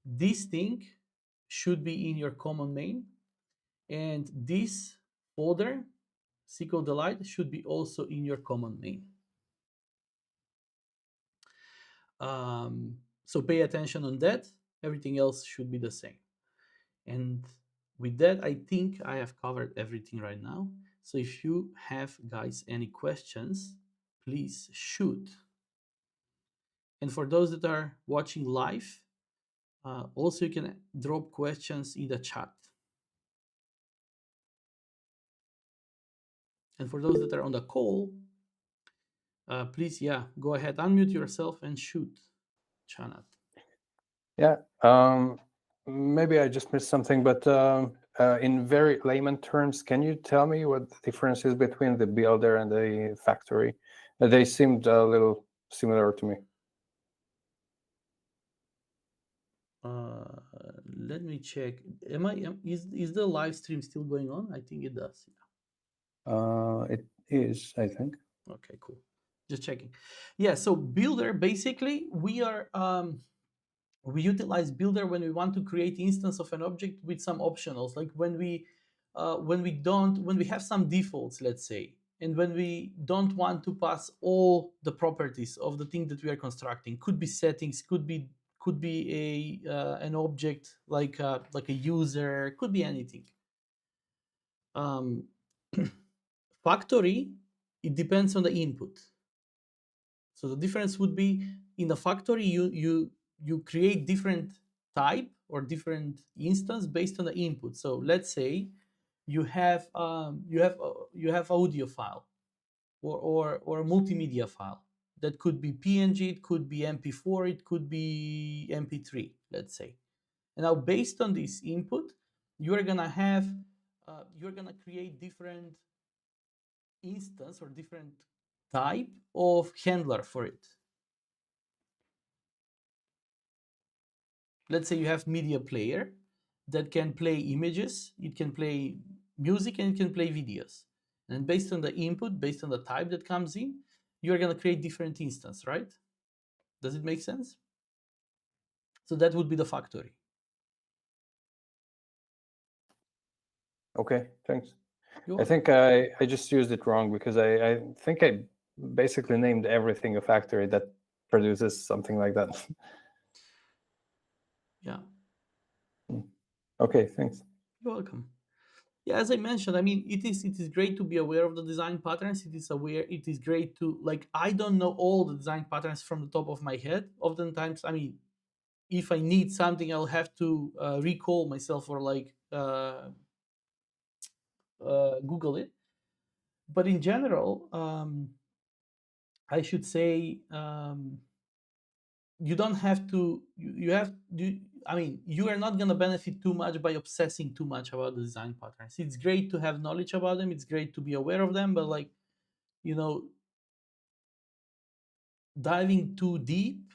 this thing should be in your common main. And this folder, SQLDelight, should be also in your command name. So pay attention on that. Everything else should be the same. And with that, I think I have covered everything right now. So if you have, guys, any questions, please shoot. And for those that are watching live, also you can drop questions in the chat. And for those that are on the call, please, go ahead, unmute yourself and shoot, Chanat. Yeah, maybe I just missed something, but in very layman terms, can you tell me what the difference is between the builder and the factory? They seemed a little similar to me. Let me check. Is the live stream still going on? I think it does. It is, I think. Okay, cool. Just checking. Yeah, so Builder, basically, we utilize Builder when we want to create instance of an object with some optionals, like when we have some defaults, let's say, and when we don't want to pass all the properties of the thing that we are constructing. Could be settings, could be an object like a user, could be anything. Factory, it depends on the input. So the difference would be in the factory, you create different type or different instance based on the input. So let's say you have audio file or a multimedia file that could be PNG, it could be MP4, it could be MP3, let's say. And now based on this input, you're gonna create different instance or different type of handler for it. Let's say you have media player that can play images, it can play music, and it can play videos. And based on the input, based on the type that comes in, you're going to create different instance, right? Does it make sense? So that would be the factory. Okay, thanks. I think I just used it wrong because I think I basically named everything a factory that produces something like that. Yeah. Okay, thanks. You're welcome. Yeah, as I mentioned, I mean, it is great to be aware of the design patterns. It is great to, like, I don't know all the design patterns from the top of my head. Oftentimes, I mean, if I need something, I'll have to recall myself or like Google it. But in general, I should say you don't have to. I mean, you are not going to benefit too much by obsessing too much about the design patterns. It's great to have knowledge about them. It's great to be aware of them, but like, diving too deep,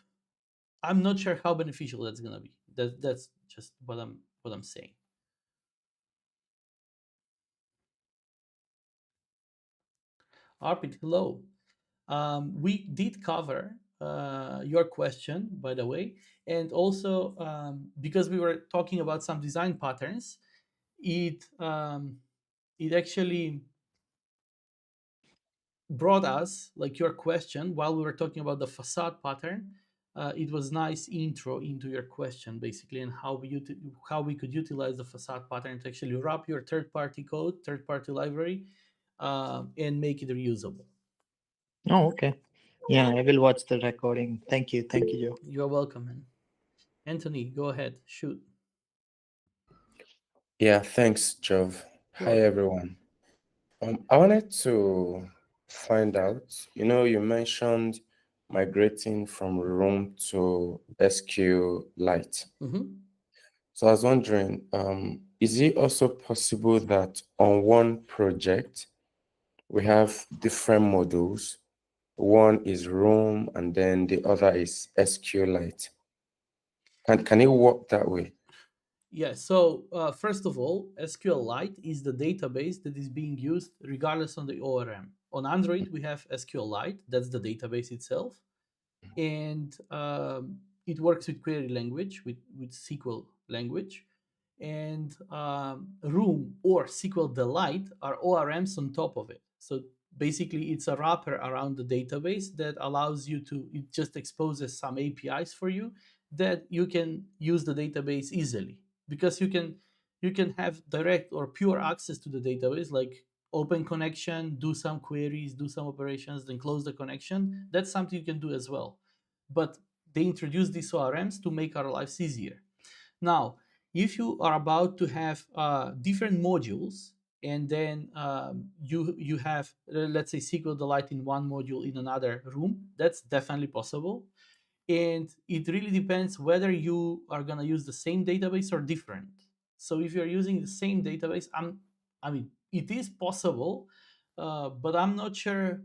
I'm not sure how beneficial that's going to be. That's just what I'm saying. Arpit, hello. We did cover your question, by the way, and also because we were talking about some design patterns, it actually brought us like your question while we were talking about the facade pattern. It was nice intro into your question, basically, and how we could utilize the facade pattern to actually wrap your third-party code, third-party library, and make it reusable. Oh, okay. Yeah, I will watch the recording. Thank you, Joe. You're welcome, man. Anthony, go ahead, shoot. Yeah, thanks, Jov. Hi, everyone. I wanted to find out, you mentioned migrating from Room to SQLite. So I was wondering, is it also possible that on one project, we have different modules? One is Room, and then the other is SQLite. Can it work that way? Yeah, so first of all, SQLite is the database that is being used regardless on the ORM. On Android, we have SQLite, that's the database itself. And it works with query language, with SQL language. and Room or SQLDelight are ORMs on top of it. So basically, it's a wrapper around the database that allows you to, it just exposes some APIs for you that you can use the database easily, because you can have direct or pure access to the database, like open connection, do some queries, do some operations, then close the connection. That's something you can do as well. But they introduced these ORMs to make our lives easier. Now, if you are about to have different modules, and then you have, let's say, SQLDelight in one module in another room, that's definitely possible. And it really depends whether you are going to use the same database or different. So if you're using the same database, I mean, it is possible, but I'm not sure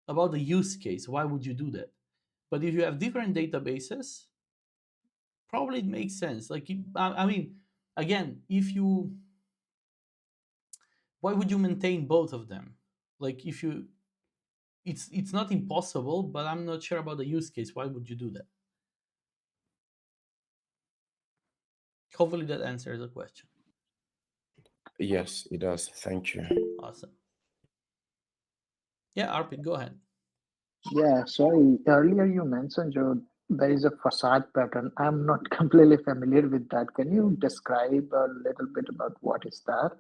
about the use case. Why would you do that? But if you have different databases, probably it makes sense. Like, I mean, again, why would you maintain both of them? Like, if you, it's not impossible, but I'm not sure about the use case. Why would you do that? Hopefully that answers the question. Yes, it does. Thank you. Awesome. Yeah, Arpit, go ahead. Yeah, sorry. Earlier you mentioned, Joe, there is a facade pattern. I'm not completely familiar with that. Can you describe a little bit about what is that?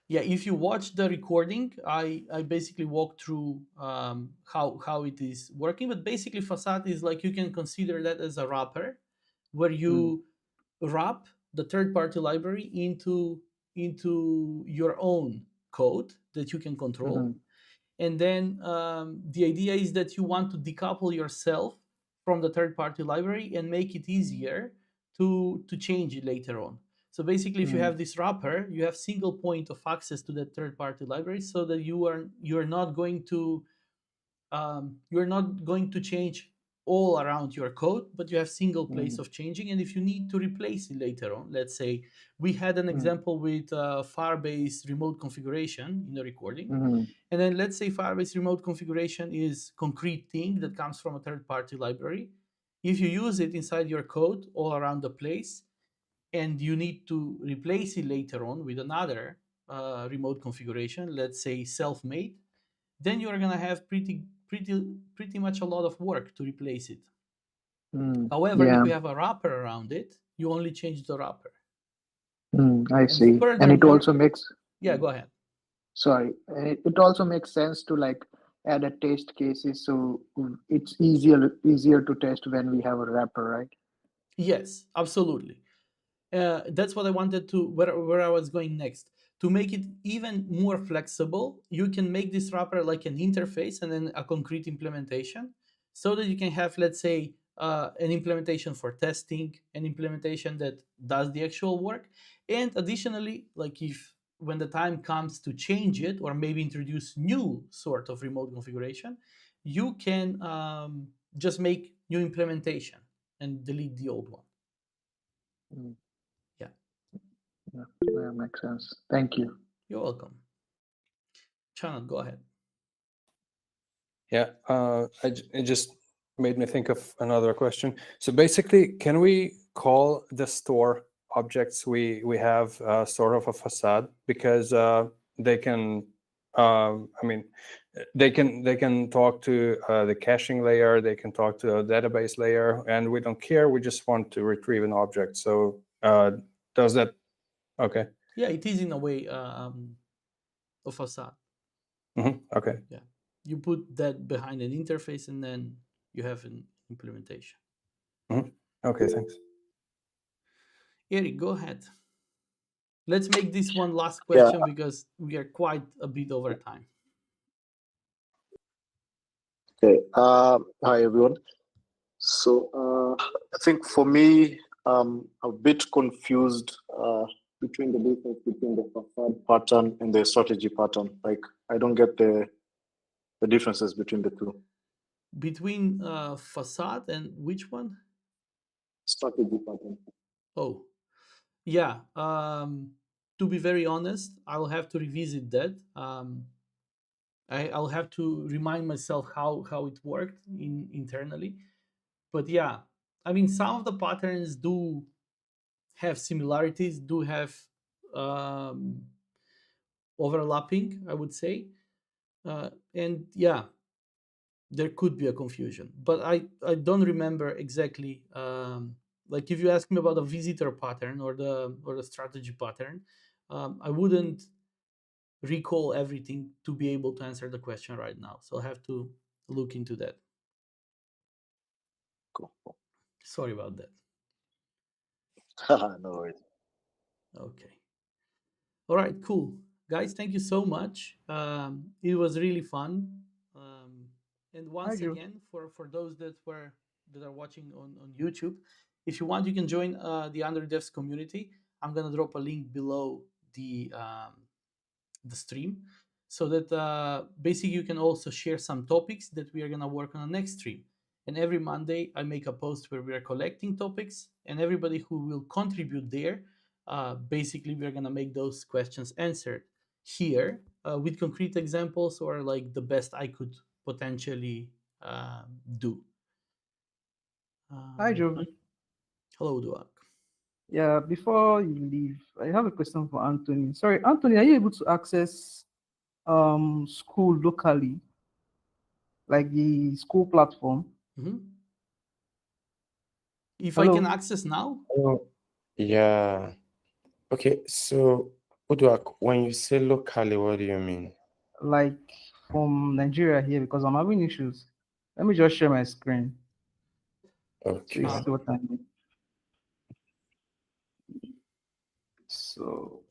Yeah, if you watch the recording, I basically walk through how it is working. But basically, Facade is like, you can consider that as a wrapper, where you wrap the third-party library into your own code that you can control. And then the idea is that you want to decouple yourself from the third-party library and make it easier to change it later on. So basically, if you have this wrapper, you have single point of access to that third-party library, so that you're not going to change all around your code, but you have single place of changing. And if you need to replace it later on, let's say we had an example with Firebase remote configuration in the recording. And then let's say Firebase remote configuration is concrete thing that comes from a third-party library. If you use it inside your code all around the place, and you need to replace it later on with another remote configuration, let's say self-made, then you are going to have pretty much a lot of work to replace it. However, if you have a wrapper around it, you only change the wrapper. I see. And it also makes... Yeah, go ahead. Sorry. It also makes sense to like add a test cases, so it's easier to test when we have a wrapper, right? Yes, absolutely. That's what I wanted to, where I was going next. To make it even more flexible, you can make this wrapper like an interface and then a concrete implementation, so that you can have, let's say, an implementation for testing, an implementation that does the actual work. And additionally, like, if when the time comes to change it, or maybe introduce new sort of remote configuration, you can just make new implementation and delete the old one. Yeah. That makes sense. Thank you. You're welcome. Chanat, go ahead. Yeah, it just made me think of another question. So basically, can we call the store objects we have sort of a facade, because they can, I mean, they can talk to the caching layer, they can talk to a database layer, and we don't care. We just want to retrieve an object. So does that? Okay. Yeah, it is in a way a facade. Okay. Yeah, you put that behind an interface, and then you have an implementation. Okay, thanks. Eric, go ahead. Let's make this one last question, Yeah. because we are quite a bit over time. Okay. Hi, everyone. So I think for me, I'm a bit confused between the difference between the facade pattern and the strategy pattern. Like, I don't get the differences between the two. Between facade and which one? Strategy pattern. Oh, yeah. To be very honest, I'll have to revisit that. I'll have to remind myself how it worked internally. But yeah, I mean, some of the patterns do have similarities, do have overlapping, I would say. And yeah, there could be a confusion, but I don't remember exactly. Like if you ask me about the visitor pattern or the strategy pattern, I wouldn't recall everything to be able to answer the question right now. So I'll have to look into that. Cool. Sorry about that. No worries. Okay. All right, cool. Guys, thank you so much. It was really fun. And once Joe. again, for those that are watching on YouTube, if you want, you can join the Android Devs community. I'm gonna drop a link below the stream, so that basically you can also share some topics that we are gonna work on the next stream. And every Monday, I make a post where we are collecting topics, and everybody who will contribute there, basically we're gonna make those questions answered here with concrete examples, or like the best I could potentially do. Hi, Joe. Hello, Duak. Yeah, before you leave, I have a question for Anthony. Sorry, Anthony, are you able to access school locally, like the school platform? Mm-hmm. If Hello? I can access now? Oh, yeah. Okay, so Uduak, when you say locally, what do you mean? Like from Nigeria here, because I'm having issues. Let me just share my screen. So Okay. you see what I mean. So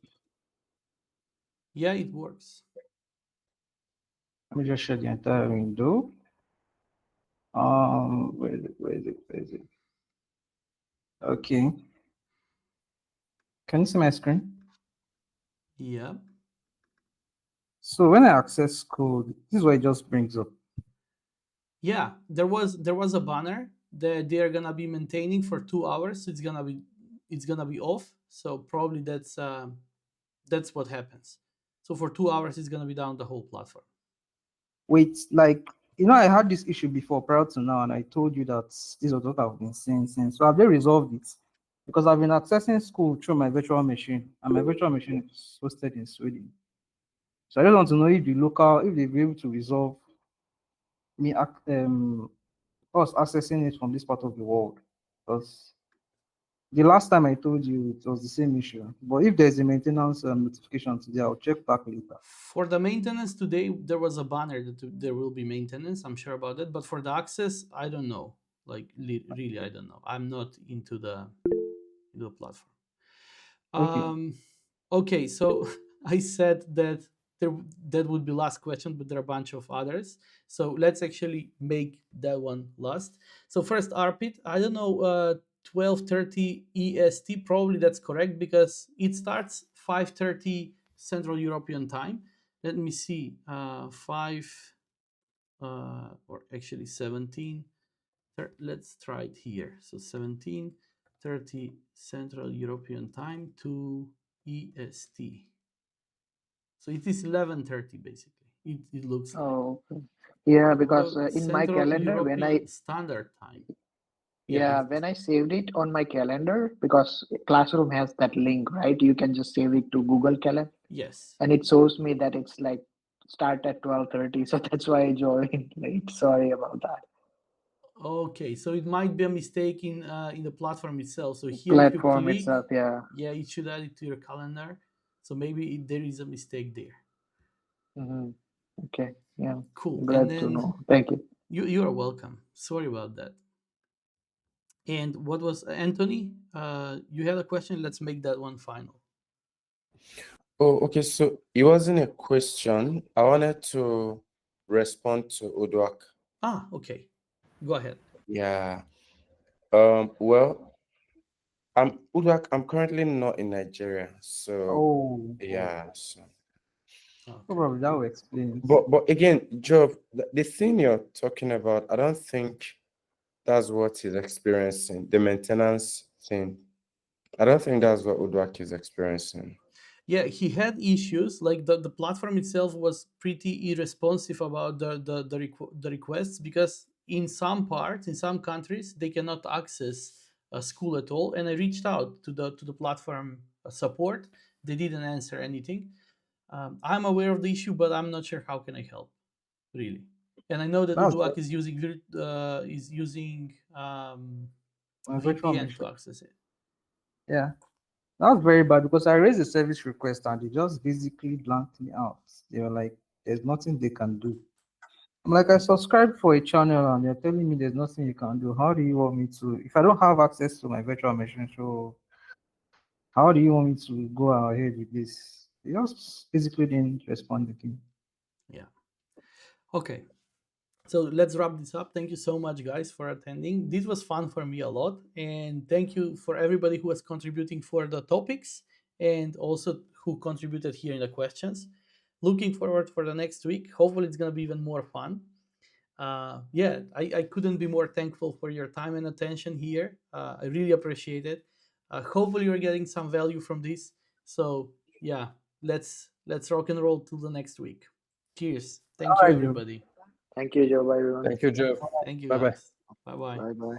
Yeah, it works. let me just share the entire window. Where is it? Okay. Can you see my screen? Yeah. So when I access code, this is what it just brings up. Yeah, there was a banner that they are gonna be maintaining for 2 hours. It's gonna be off. So probably that's what happens. So for 2 hours, it's gonna be down the whole platform. Wait, like, I had this issue before prior to now, and I told you that this was what I've been saying since. So have they resolved it? Because I've been accessing school through my virtual machine, and my virtual machine is hosted in Sweden. So I just want to know if they'll be able to resolve me us accessing it from this part of the world. Because the last time I told you it was the same issue. But if there's a maintenance notification today, I'll check back later. For the maintenance today, there was a banner that there will be maintenance. I'm sure about that. But for the access, I don't know. Like really, I don't know. I'm not into the platform. Okay, so I said that that would be last question, but there are a bunch of others. So let's actually make that one last. So first, Arpit, I don't know, 12:30 EST, probably that's correct because it starts 5:30 Central European time. Let me see, 5 or actually 17. Let's try it here. So 17:30 Central European time to EST. So it is 11:30 basically. It looks like. Oh, okay. Yeah, because So in my Central calendar, European Standard Time. when I saved it on my calendar, because Classroom has that link, right? You can just save it to Google Calendar, Yes. and it shows me that it's like start at 12:30. So that's why I joined late. Sorry about that. Okay, so it might be a mistake in the platform itself. So here, if you Platform click, itself, yeah. it should add it to your calendar. So maybe there is a mistake there. Mm-hmm. Okay, yeah. Cool. Glad And to then know. Thank you. you are welcome. Sorry about that. And what was Anthony? You had a question. Let's make that one final. Oh, okay. So it wasn't a question. I wanted to respond to Uduak. Okay. Go ahead. Yeah. Well, Uduak, I'm currently not in Nigeria. So yeah. So Probably that will explain it. but again, Job, the thing you're talking about, I don't think that's what he's experiencing. The maintenance thing. I don't think that's what Uduak is experiencing. Yeah, he had issues. Like the platform itself was pretty irresponsive about the requests, because in some parts, in some countries, they cannot access school at all, and I reached out to the platform support. They didn't answer anything. I'm aware of the issue, but I'm not sure how can I help, really. And I know that That's Uduak is using my virtual VPN machine. to access it. Yeah, that was very bad because I raised a service request and they just basically blanked me out. They were like, "There's nothing they can do." I'm like, I subscribed for a channel and they're telling me there's nothing you can do. How do you want me to, if I don't have access to my virtual machine, so how do you want me to go ahead with this? They just basically didn't respond again. Yeah. Okay. So let's wrap this up. Thank you so much, guys, for attending. This was fun for me a lot. And thank you for everybody who was contributing for the topics and also who contributed here in the questions. Looking forward for the next week. Hopefully, it's going to be even more fun. Yeah, I couldn't be more thankful for your time and attention here. I really appreciate it. Hopefully, you're getting some value from this. So, yeah, let's rock and roll till the next week. Cheers. Thank you, All right, Joe. everybody. Thank you, Joe. Bye, everyone. Thank you, Joe. Thank you, Bye-bye. guys. Bye bye. Bye bye.